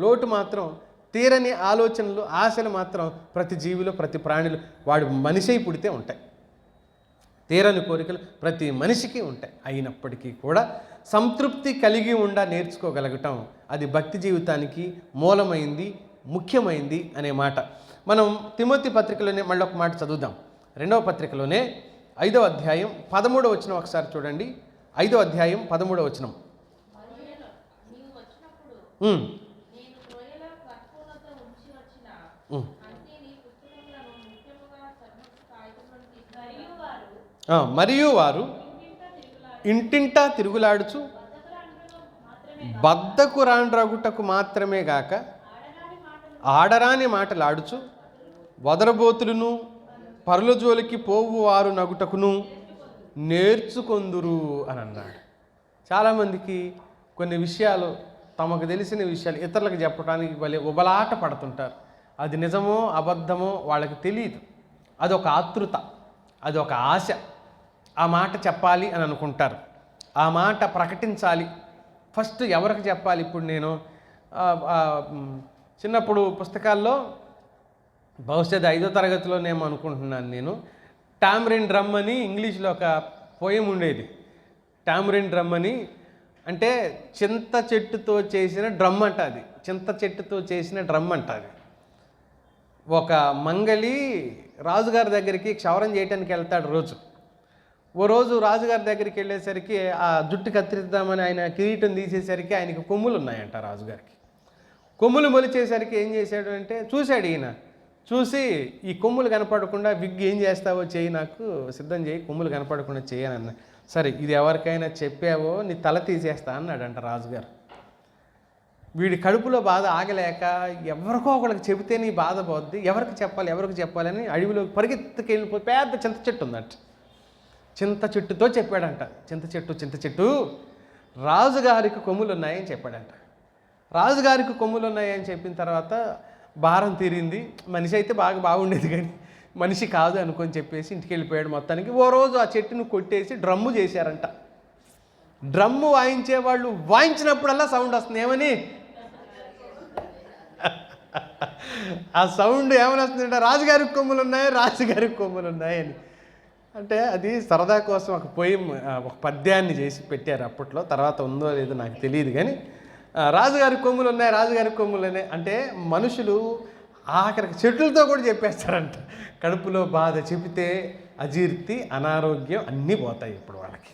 లోటు మాత్రం, తీరని ఆలోచనలు, ఆశలు మాత్రం ప్రతి జీవిలో, ప్రతి ప్రాణిలో, వాడు మనిషి పుడితే ఉంటాయి. తీరని కోరికలు ప్రతి మనిషికి ఉంటాయి. అయినప్పటికీ కూడా సంతృప్తి కలిగి నేర్చుకోగలగటం, అది భక్తి జీవితానికి మూలమైంది, ముఖ్యమైంది అనే మాట. మనం తిమోతి పత్రికలోనే మళ్ళీ ఒక మాట చదువుదాం. 2వ పత్రికలోనే 5వ అధ్యాయం 13వ వచనం ఒకసారి చూడండి. 5వ అధ్యాయం 13వ వచనం. మరియు వారు ఇంటింటా తిరుగులాడుచు బద్ధకు రాండ్రగుటకు మాత్రమే గాక ఆడరాని మాటలాడుచు వదరబోతులను పరుల జోలికి పోవు వారు నగుటకును నేర్చుకొందురు అని అన్నాడు. చాలామందికి కొన్ని విషయాలు, తమకు తెలిసిన విషయాలు ఇతరులకు చెప్పడానికి భలే ఉబలాట పడుతుంటారు. అది నిజమో అబద్ధమో వాళ్ళకి తెలియదు. అదొక ఆతృత, అదొక ఆశ. ఆ మాట చెప్పాలి అని అనుకుంటారు, ఆ మాట ప్రకటించాలి. ఫస్ట్ ఎవరికి చెప్పాలి? ఇప్పుడు నేను చిన్నప్పుడు పుస్తకాల్లో బహుశా 5వ తరగతిలోనేమో అనుకుంటున్నాను నేను, టామరిన్ డ్రమ్ అని ఇంగ్లీష్లో ఒక పోయం ఉండేది. టామరిన్ డ్రమ్ అని అంటే చింత చెట్టుతో చేసిన డ్రమ్ అంట. అది చింత చెట్టుతో చేసిన డ్రమ్ అంట. అది ఒక మంగళి రాజుగారి దగ్గరికి క్షవరం చేయడానికి వెళ్తాడు రోజు. ఓ రోజు రాజుగారి దగ్గరికి వెళ్ళేసరికి ఆ జుట్టు కత్తిరిద్దామని ఆయన కిరీటం తీసేసరికి ఆయనకి కొమ్ములు ఉన్నాయంట. రాజుగారికి కొమ్ములు మొలిచేసరికి ఏం చేశాడు అంటే, చూశాడు ఈయన. చూసి ఈ కొమ్ములు కనపడకుండా విగ్ ఏం చేస్తావో చేయి, నాకు సిద్ధం చేయి, కొమ్ములు కనపడకుండా చేయని అన్న. సరే, ఇది ఎవరికైనా చెప్పావో నీ తల తీసేస్తా అన్నాడంట రాజుగారు. వీడి కడుపులో బాధ ఆగలేక ఎవరికో ఒకళ్ళకి చెబితే నీ బాధ పోద్ది, ఎవరికి చెప్పాలని అడవిలోకి పరిగెత్తుకెళ్ళిపోయి పెద్ద చింత చెట్టు ఉందంట. చింత చెట్టుతో చెప్పాడంట. చింత చెట్టు రాజుగారికి కొమ్ములు ఉన్నాయని చెప్పాడంట. రాజుగారికి కొమ్ములు ఉన్నాయని చెప్పిన తర్వాత భారం తీరింది. మనిషి అయితే బాగుండేది, కానీ మనిషి కాదు అనుకొని చెప్పేసి ఇంటికి వెళ్ళిపోయాడు. మొత్తానికి ఓ రోజు ఆ చెట్టును కొట్టేసి డ్రమ్ము చేశారంట. డ్రమ్ము వాయించేవాళ్ళు వాయించినప్పుడల్లా సౌండ్ వస్తుంది. ఏమని? ఆ సౌండ్ ఏమని వస్తుందంటే రాజుగారికి కొమ్ములు ఉన్నాయని. అంటే అది సరదా కోసం ఒక పోయం, ఒక పద్యాన్ని చేసి పెట్టారు అప్పట్లో. తర్వాత ఉందో లేదో నాకు తెలియదు, కానీ రాజుగారికి కొమ్ములు ఉన్నాయి అంటే మనుషులు ఆఖరికి చెట్లతో కూడా చెప్పేస్తారంట. కడుపులో బాధ చెబితే అజీర్తి, అనారోగ్యం అన్నీ పోతాయి. ఇప్పుడు వాళ్ళకి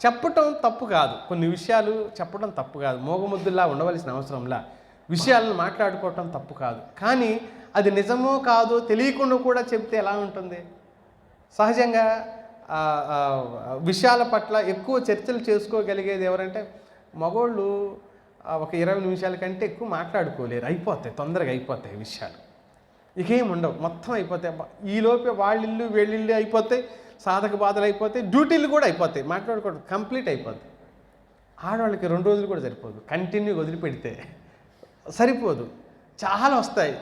చెప్పటం తప్పు కాదు. కొన్ని విషయాలు చెప్పడం తప్పు కాదు. మోగముద్దులా ఉండవలసిన అవసరంలా విషయాలను మాట్లాడుకోవటం తప్పు కాదు. కానీ అది నిజమో కాదో తెలియకుండా కూడా చెప్తే ఎలా ఉంటుంది? సహజంగా విషయాల పట్ల ఎక్కువ చర్చలు చేసుకోగలిగేది ఎవరంటే మగోళ్ళు. ఒక 20 నిమిషాల కంటే ఎక్కువ మాట్లాడుకోలేరు, తొందరగా అయిపోతాయి విషయాలు. ఇకేం ఉండవు, మొత్తం అయిపోతాయి. ఈలోపే వాళ్ళిల్లు వీళ్ళిల్లు అయిపోతాయి, సాధక బాధలు అయిపోతాయి, డ్యూటీలు కూడా అయిపోతాయి, మాట్లాడుకోవడం కంప్లీట్ అయిపోద్ది. ఆడవాళ్ళకి 2 రోజులు కూడా సరిపోదు, కంటిన్యూగా వదిలిపెడితే సరిపోదు, చాలా వస్తాయి.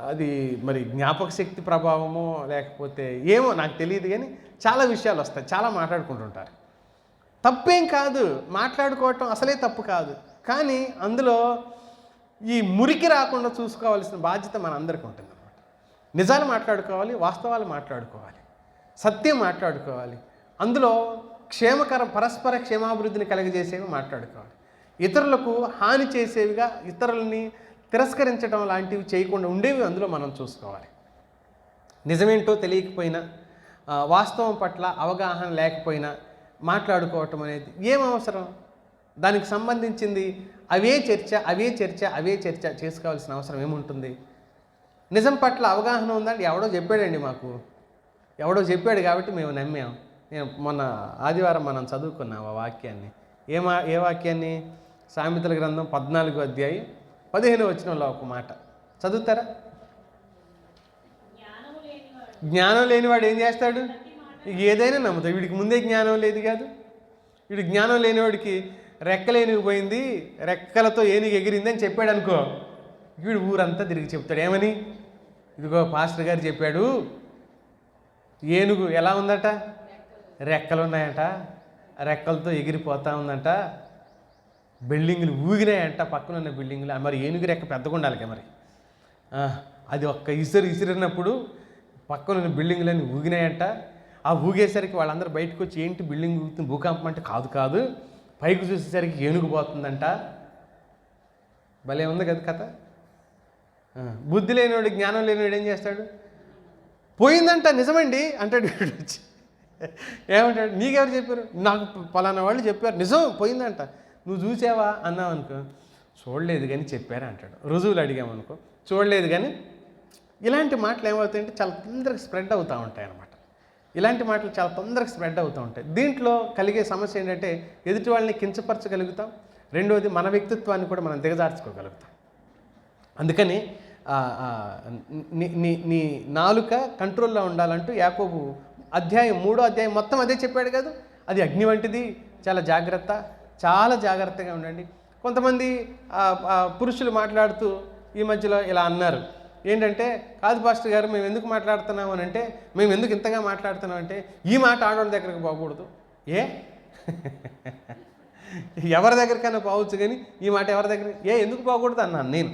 అది మరి జ్ఞాపక శక్తి ప్రభావమో లేకపోతే ఏమో నాకు తెలియదు, కానీ చాలా విషయాలు వస్తాయి, చాలా మాట్లాడుకుంటుంటారు. తప్పేం కాదు, మాట్లాడుకోవటం అసలే తప్పు కాదు. కానీ అందులో ఈ మురికి రాకుండా చూసుకోవాల్సిన బాధ్యత మన అందరికీ ఉంటుంది అన్నమాట. నిజాలు మాట్లాడుకోవాలి, వాస్తవాలు మాట్లాడుకోవాలి, సత్యం మాట్లాడుకోవాలి. అందులో పరస్పర క్షేమాభివృద్ధిని కలుగజేసేవి మాట్లాడుకోవాలి. ఇతరులకు హాని చేసేవిగా, ఇతరులని తిరస్కరించడం లాంటివి చేయకుండా ఉండేవి అందులో మనం చూసుకోవాలి. నిజమేంటో తెలియకపోయినా, వాస్తవం పట్ల అవగాహన లేకపోయినా మాట్లాడుకోవటం అనేది ఏం అవసరం? దానికి సంబంధించింది అవే చర్చ చేసుకోవాల్సిన అవసరం ఏముంటుంది? నిజం పట్ల అవగాహన ఉందండి, ఎవడో చెప్పాడండి మాకు, ఎవడో చెప్పాడు కాబట్టి మేము నమ్మాం. నేను మొన్న ఆదివారం మనం చదువుకున్నాం ఆ వాక్యాన్ని. ఏ వాక్యాన్ని? సామెతల గ్రంథం 14వ అధ్యాయం 15వ వచనంలో ఒక మాట చదువుతారా? జ్ఞానం లేనివాడు ఏం చేస్తాడు? ఏదైనా నమ్ముతాడు. వీడికి ముందే జ్ఞానం లేదు కాదు. వీడు జ్ఞానం లేనివాడికి రెక్కలేనివి పోయింది, రెక్కలతో ఏనుగు ఎగిరింది అని చెప్పాడు అనుకో, వీడు ఊరంతా తిరిగి చెప్తాడు. ఏమని? ఇదిగో పాస్టర్ గారు చెప్పాడు, ఏనుగు ఎలా ఉందట? రెక్కలు ఉన్నాయట, రెక్కలతో ఎగిరిపోతూ ఉందంట, బిల్డింగులు ఊగినాయంట, పక్కన ఉన్న బిల్డింగులు. మరి ఏనుగు రెక్క పెద్దగా ఉండాలి మరి. అది ఒక్క ఇసిరినప్పుడు పక్కన ఉన్న బిల్డింగులన్నీ ఊగినాయంట. ఆ ఊగేసరికి వాళ్ళందరూ బయటకు వచ్చి ఏంటి బిల్డింగ్ ఊగుతుంది, భూకంపం అంటే కాదు, పైకి చూసేసరికి ఏనుగు పోతుందంట. భలే ఉంది కదా కథ. బుద్ధి లేనివాడు జ్ఞానం లేనివాడు ఏం చేస్తాడు? పోయిందంట, నిజమండి అంటాడు వీడు వచ్చి. ఏమంటాడు? నీకెవరు చెప్పారు? నాకు పలానా వాళ్ళు చెప్పారు, నిజం పోయిందంట. నువ్వు చూసావా అన్నావు అనుకో, చూడలేదు కానీ చెప్పారా అంటాడు. రుజువులు అడిగామనుకో, చూడలేదు కానీ. ఇలాంటి మాటలు ఏమవుతాయంటే చాలా తొందరగా స్ప్రెడ్ అవుతూ ఉంటాయి అన్నమాట. ఇలాంటి మాటలు చాలా తొందరగా స్ప్రెడ్ అవుతూ ఉంటాయి. దీంట్లో కలిగే సమస్య ఏంటంటే ఎదుటి వాళ్ళని కించపరచగలుగుతాం, రెండవది మన వ్యక్తిత్వాన్ని కూడా మనం దిగజార్చుకోగలుగుతాం. అందుకని నీ నాలుక కంట్రోల్లో ఉండాలంటూ యాకోబు అధ్యాయం 3వ అధ్యాయం మొత్తం అదే చెప్పాడు కదా. అది అగ్ని వంటిది, చాలా జాగ్రత్త, చాలా జాగ్రత్తగా ఉండండి. కొంతమంది పురుషులు మాట్లాడుతూ ఈ మధ్యలో ఇలా అన్నారు, ఏంటంటే కాదు పాస్టర్ గారు మేము ఎందుకు మాట్లాడుతున్నాము అని అంటే, మేము ఎందుకు ఇంతగా మాట్లాడుతున్నాం అంటే, ఈ మాట ఆడవాళ్ళ దగ్గరకు పోకూడదు. ఎవరి దగ్గరికైనా పోవచ్చు కానీ ఈ మాట ఎవరి దగ్గర ఎందుకు పోకూడదు అన్నాను నేను.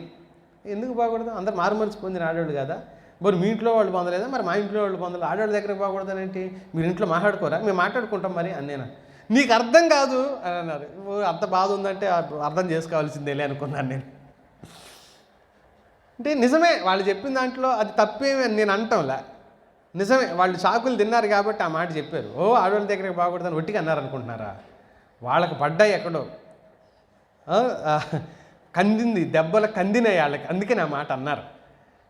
ఎందుకు పోకూడదు? అందరు మారుమరిచి పొందిన ఆడవాళ్ళు కదా. మరి మీ ఇంట్లో వాళ్ళు పొందలేదా? మరి మా ఇంట్లో వాళ్ళు పొందలేదు, ఆడవాళ్ళ దగ్గరకు పోకూడదు అని ఏంటి? మీరు ఇంట్లో మాట్లాడుకోరా? మేము మాట్లాడుకుంటాం మరి అని నేను. నీకు అర్థం కాదు అని అన్నారు. అంత బాధ ఉందంటే అర్థం చేసుకోవాల్సిందేలే అనుకున్నాను నేను. అంటే నిజమే, వాళ్ళు చెప్పిన దాంట్లో అది తప్పేమి అని నేను అంటాంలా. నిజమే, వాళ్ళు చాకులు తిన్నారు కాబట్టి ఆ మాట చెప్పారు. ఆడవాళ్ళ దగ్గరికి పోకూడదని ఒట్టిగా అన్నారు అనుకుంటున్నారా? వాళ్ళకి పడ్డాయి ఎక్కడో, కందింది, దెబ్బలు కందినాయి వాళ్ళకి, అందుకే నా మాట అన్నారు.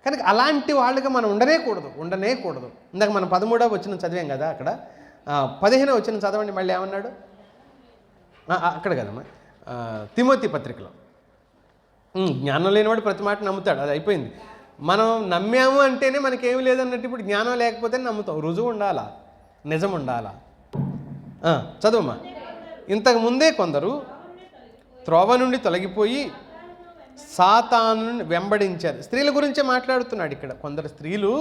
కనుక అలాంటి వాళ్ళకి మనం ఉండనే కూడదు. ఇందాక మనం 13వ వచనం చదివాం కదా, అక్కడ 15వ వచనం చదవండి మళ్ళీ. ఏమన్నాడు అక్కడ కదమ్మా, తిమోతి పత్రికలో. జ్ఞానం లేనివాడు ప్రతి మాట నమ్ముతాడు, అది అయిపోయింది. మనం నమ్మాము అంటేనే మనకేమి లేదన్నట్టు. ఇప్పుడు జ్ఞానం లేకపోతే నమ్ముతాం, రుజువు ఉండాలా, నిజం ఉండాలా. చదువమ్మా. ఇంతకు ముందే కొందరు త్రోవ నుండి తొలగిపోయి సాతానుని వెంబడించారు. స్త్రీల గురించే మాట్లాడుతున్నాడు ఇక్కడ. కొందరు స్త్రీలు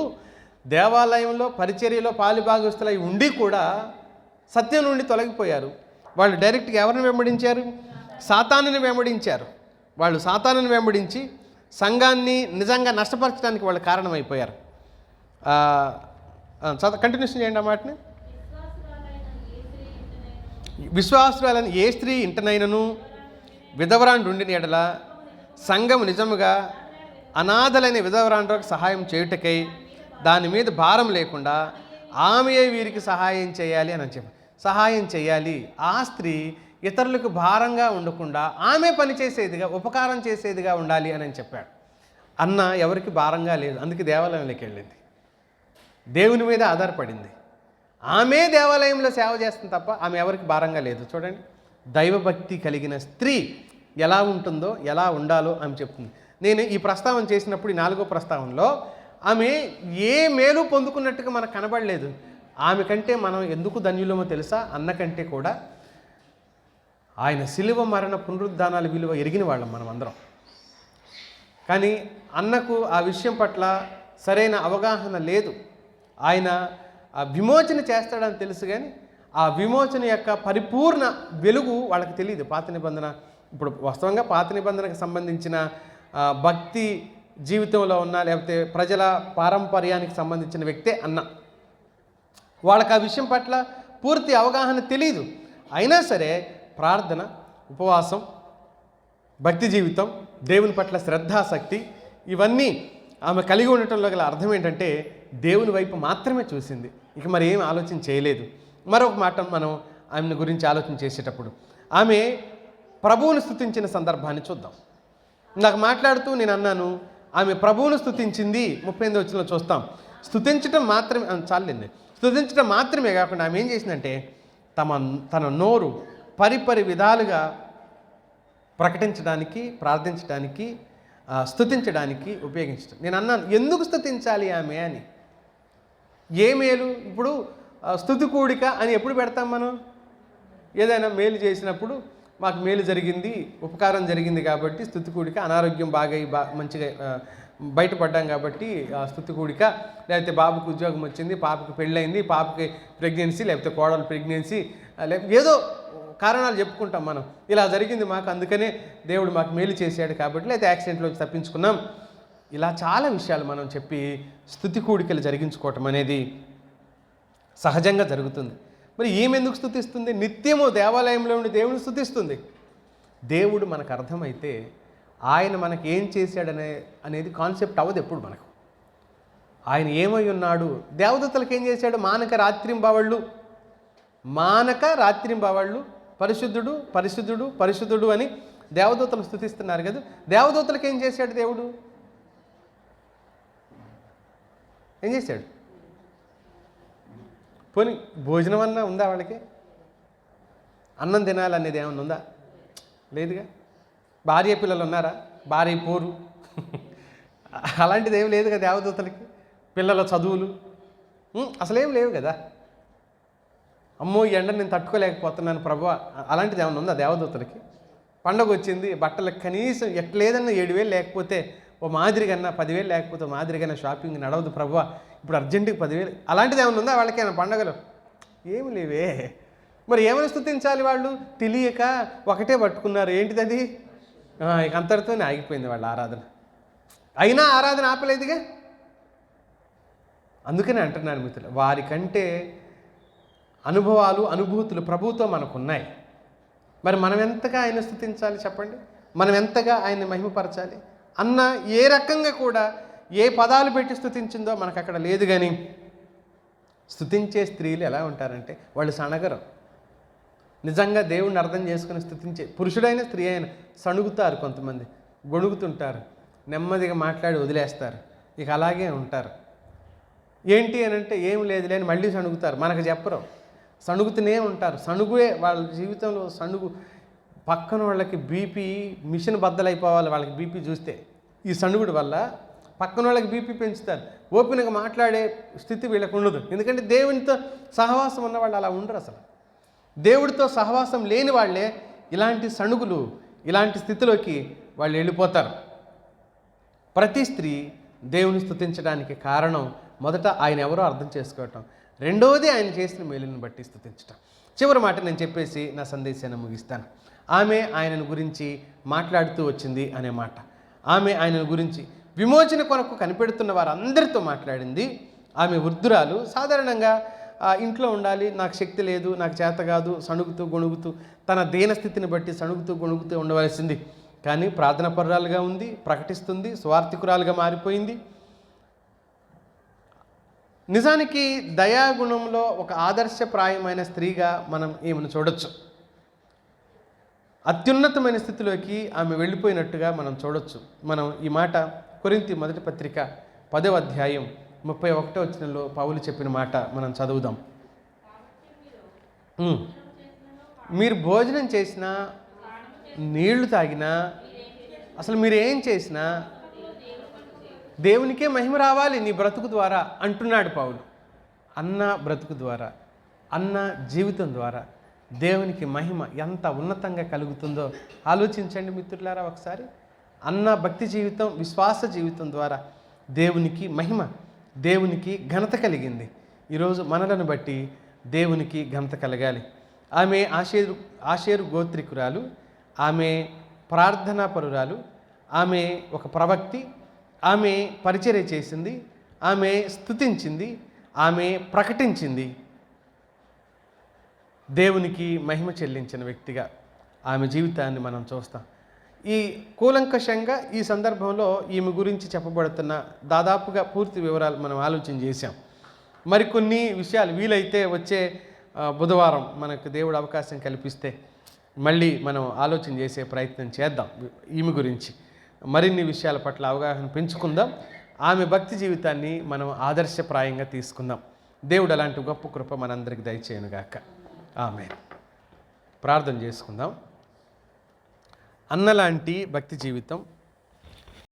దేవాలయంలో పరిచర్యలో పాలిభాగస్తులై ఉండి కూడా సత్యం నుండి తొలగిపోయారు. వాళ్ళు డైరెక్ట్గా ఎవరిని వెంబడించారు? సాతానుని వెంబడించారు. వాళ్ళు సాతానుని వెంబడించి సంఘాన్ని నిజంగా నష్టపరచడానికి వాళ్ళు కారణమైపోయారు. కంటిన్యూషన్ చేయండి ఆ మాటని. విశ్వాసురాలని ఏ స్త్రీ ఇంటనైనను విధవరాండు ఉండిన ఎడల సంఘం నిజముగా అనాథలైన విధవరాండ్రకు సహాయం చేయుటకై దాని మీద భారం లేకుండా ఆమె వీరికి సహాయం చేయాలి అని చెప్పి, సహాయం చేయాలి. ఆ స్త్రీ ఇతరులకు భారంగా ఉండకుండా ఆమె పనిచేసేదిగా, ఉపకారం చేసేదిగా ఉండాలి అని చెప్పాడు. అన్న ఎవరికి భారంగా లేదు, అందుకే దేవాలయంలోకి వెళ్ళింది, దేవుని మీద ఆధారపడింది. ఆమె దేవాలయంలో సేవ చేస్తుంది తప్ప ఆమె ఎవరికి భారంగా లేదు. చూడండి, దైవభక్తి కలిగిన స్త్రీ ఎలా ఉంటుందో, ఎలా ఉండాలో ఆమె చెప్తుంది. నేను ఈ ప్రస్తావన చేసినప్పుడు, ఈ 4వ ప్రస్తావనలో ఆమె ఏ మేలు పొందుకున్నట్టుగా మనకు కనబడలేదు. ఆమె కంటే మనం ఎందుకు ధన్యులమో తెలుసా? అన్న కంటే కూడా ఆయన శిలువ మరణ పునరుద్ధానాల విలువ ఎరిగిన వాళ్ళం మనం అందరం. కానీ అన్నకు ఆ విషయం పట్ల సరైన అవగాహన లేదు. ఆయన విమోచన చేస్తాడని తెలుసు, కానీ ఆ విమోచన యొక్క పరిపూర్ణ వెలుగు వాళ్ళకి తెలియదు. పాత నిబంధన, ఇప్పుడు వాస్తవంగా పాత నిబంధనకు సంబంధించిన భక్తి జీవితంలో ఉన్న, లేకపోతే ప్రజల పారంపర్యానికి సంబంధించిన వ్యక్తే అన్న. వాళ్ళకి ఆ విషయం పట్ల పూర్తి అవగాహన తెలియదు. అయినా సరే ప్రార్థన, ఉపవాసం, భక్తి జీవితం, దేవుని పట్ల శ్రద్ధాశక్తి, ఇవన్నీ ఆమె కలిగి ఉండటంలో గల అర్థం ఏంటంటే దేవుని వైపు మాత్రమే చూసింది, ఇక మరి ఏం ఆలోచన చేయలేదు. మరొక మాట మనం ఆమెను గురించి ఆలోచన చేసేటప్పుడు ఆమె ప్రభువును స్తుతించిన సందర్భాన్ని చూద్దాం. నాకు మాట్లాడుతూ నేను అన్నాను, ఆమె ప్రభువును స్తుతించింది. 38వ వచనంలో చూస్తాం. స్తుతించడం మాత్రమే చాలండి, స్తుతించడం మాత్రమే కాకుండా ఆమె ఏం చేసిందంటే తన నోరు పరిపరి విధాలుగా ప్రకటించడానికి, ప్రార్థించడానికి, స్తుతించడానికి ఉపయోగించడం. నేను అన్నాను, ఎందుకు స్తుతించాలి ఆమె అని? ఏ మేలు? ఇప్పుడు స్తుతి కూడిక అని ఎప్పుడు పెడతాం మనం? ఏదైనా మేలు చేసినప్పుడు మాకు మేలు జరిగింది, ఉపకారం జరిగింది కాబట్టి స్తుతి కూడిక, అనారోగ్యం మంచిగా బయటపడ్డాం కాబట్టి స్తుతి కూడిక, లేకపోతే బాబుకి ఉద్యోగం వచ్చింది, పాపకి పెళ్ళయింది, పాపకి ప్రెగ్నెన్సీ, లేకపోతే కోడలు ప్రెగ్నెన్సీ, లేకపోతే ఏదో కారణాలు చెప్పుకుంటాం మనం. ఇలా జరిగింది మాకు, అందుకనే దేవుడు మాకు మేలు చేశాడు కాబట్టి, లేకపోతే యాక్సిడెంట్లోంచి తప్పించుకున్నాం. ఇలా చాలా విషయాలు మనం చెప్పి స్తుతి కూడికలు జరిగించుకోవటం అనేది సహజంగా జరుగుతుంది. మరి ఏమెందుకు స్తుతిస్తుంది? నిత్యము దేవాలయంలో ఉండి దేవుని స్తుతిస్తుంది. దేవుడు మనకు అర్థమైతే ఆయన మనకి ఏం చేశాడనే అనేది కాన్సెప్ట్ అవ్వదు ఎప్పుడు మనకు. ఆయన ఏమై ఉన్నాడు, దేవదూతలకు ఏం చేశాడు, మానక రాత్రింబవళ్ళు పరిశుద్ధుడు పరిశుద్ధుడు పరిశుద్ధుడు అని దేవదూతలు స్తుతిస్తున్నారు కదా. దేవదూతలకు ఏం చేశాడు దేవుడు, ఏం చేశాడు? పోనీ భోజనం అన్నా ఉందా వాళ్ళకి? అన్నం తినాలనేది ఏమన్నా ఉందా? లేదుగా. భార్య పిల్లలు ఉన్నారా? భార్య పోరు అలాంటిది ఏమి లేదు కదా దేవదూతలకి. పిల్లల చదువులు అసలేం లేవు కదా. అమ్మో ఈ ఎండ నేను తట్టుకోలేకపోతున్నాను ప్రభువా అలాంటిది ఏమన్నా ఉందా దేవదూతలకి? పండగ వచ్చింది, బట్టలకు కనీసం ఎట్లేదన్నా 7,000 లేకపోతే ఓ మాదిరిగన్నా 10,000 లేకపోతే ఓ మాదిరిగన్నా షాపింగ్ నడవదు ప్రభువా, ఇప్పుడు అర్జెంటుగా 10,000, అలాంటిది ఏమైనా ఉందా వాళ్ళకైనా పండగలు? ఏమి లేవే. మరి ఏమైనా స్తుతించాలి వాళ్ళు? తెలియక ఒకటే పట్టుకున్నారు. ఏంటిది అది? ఇక అంతటితోనే ఆగిపోయింది వాళ్ళ ఆరాధన. అయినా ఆరాధన ఆపలేదుగా. అందుకనే అంటున్నాను మిత్రులు, వారికంటే అనుభవాలు అనుభూతులు ప్రభువుతో మనకున్నాయి. మరి మనం ఎంతగా ఆయన స్తుతించాలి చెప్పండి? మనం ఎంతగా ఆయన్ని మహిమపరచాలి? అన్న ఏ రకంగా కూడా ఏ పదాలు పెట్టి స్తుతించిందో మనకు అక్కడ లేదు. కానీ స్తుతించే స్త్రీలు ఎలా ఉంటారంటే వాళ్ళు సణగరు. నిజంగా దేవుణ్ణి అర్థం చేసుకుని స్తుతించే పురుషుడైన స్త్రీ అయినా సణుగుతారు, కొంతమంది గొణుగుతుంటారు, నెమ్మదిగా మాట్లాడి వదిలేస్తారు, ఇక అలాగే ఉంటారు. ఏంటి అని అంటే ఏం లేదులే అని మళ్ళీ సణుగుతారు, మనకు చెప్పరు, సణుగుతూనే ఉంటారు. సణుగుయే వాళ్ళ జీవితంలో సణుగు. పక్కన వాళ్ళకి బీపీ మిషన్ బద్దలైపోవాలి వాళ్ళకి బీపీ చూస్తే. ఈ సణుగుడు వల్ల పక్కన వాళ్ళకి బీపీ పెంచుతారు. ఓపెన్గా మాట్లాడే స్థితి వీళ్ళకు ఉండదు. ఎందుకంటే దేవునితో సహవాసం ఉన్న వాళ్ళు అలా ఉండరు. అసలు దేవుడితో సహవాసం లేని వాళ్ళే ఇలాంటి సణుగులు, ఇలాంటి స్థితిలోకి వాళ్ళు వెళ్ళిపోతారు. ప్రతి స్త్రీ దేవుని స్తుతించడానికి కారణం మొదట ఆయన ఎవరో అర్థం చేసుకోవటం, రెండవది ఆయన చేసిన మేలుని బట్టి స్తుతించటం. చివరి మాట నేను చెప్పేసి నా సందేశాన్ని ముగిస్తాను. ఆమె ఆయనను గురించి మాట్లాడుతూ వచ్చింది అనే మాట. ఆమె ఆయనను గురించి విమోచన కొరకు కనిపెడుతున్న వారందరితో మాట్లాడింది. ఆమె వృద్ధురాలు. సాధారణంగా ఇంట్లో ఉండాలి, నాకు శక్తి లేదు, నాకు చేత కాదు, సణుగుతూ గొణుగుతూ తన దీనస్థితిని బట్టి సణుగుతూ గొణుగుతూ ఉండవలసింది. కానీ ప్రార్థనాపరురాలుగా ఉంది, ప్రకటిస్తుంది, స్వార్థికురాలుగా మారిపోయింది. నిజానికి దయాగుణంలో ఒక ఆదర్శప్రాయమైన స్త్రీగా మనం ఈమెను చూడొచ్చు. అత్యున్నతమైన స్థితిలోకి ఆమె వెళ్ళిపోయినట్టుగా మనం చూడొచ్చు. మనం ఈ మాట కొరింథీ మొదటి పత్రిక 10వ అధ్యాయం 31వ వచనంలో పౌలు చెప్పిన మాట మనం చదువుదాం. మీరు భోజనం చేసినా, నీళ్లు తాగినా, అసలు మీరు ఏం చేసినా దేవునికే మహిమ రావాలి నీ బ్రతుకు ద్వారా అంటున్నాడు పౌలు. అన్న బ్రతుకు ద్వారా, అన్న జీవితం ద్వారా దేవునికి మహిమ ఎంత ఉన్నతంగా కలుగుతుందో ఆలోచించండి మిత్రులారా ఒకసారి. అన్న భక్తి జీవితం, విశ్వాస జీవితం ద్వారా దేవునికి మహిమ, దేవునికి ఘనత కలిగింది. ఈరోజు మనలను బట్టి దేవునికి ఘనత కలగాలి. ఆమె ఆషేరు గోత్రికురాలు, ఆమె ప్రార్థనా పరురాలు, ఆమె ఒక ప్రవక్తి, ఆమె పరిచర్య చేసింది, ఆమె స్తుతించింది, ఆమె ప్రకటించింది. దేవునికి మహిమ చెల్లించిన వ్యక్తిగా ఆమె జీవితాన్ని మనం చూస్తాం. ఈ కూలంకషంగా ఈ సందర్భంలో ఈమె గురించి చెప్పబడుతున్న దాదాపుగా పూర్తి వివరాలు మనం ఆలోచన చేశాం. మరికొన్ని విషయాలు వీలైతే వచ్చే బుధవారం మనకు దేవుడు అవకాశం కల్పిస్తే మళ్ళీ మనం ఆలోచన చేసే ప్రయత్నం చేద్దాం. ఈమె గురించి మరిన్ని విషయాల పట్ల అవగాహన పెంచుకుందాం. ఆమె భక్తి జీవితాన్ని మనం ఆదర్శప్రాయంగా తీసుకుందాం. దేవుడు అలాంటి గొప్ప కృప మనందరికి దయచేయనుగాక. ఆమేన్. ప్రార్థన చేసుకుందాం. అన్నలాంటి భక్తి జీవితం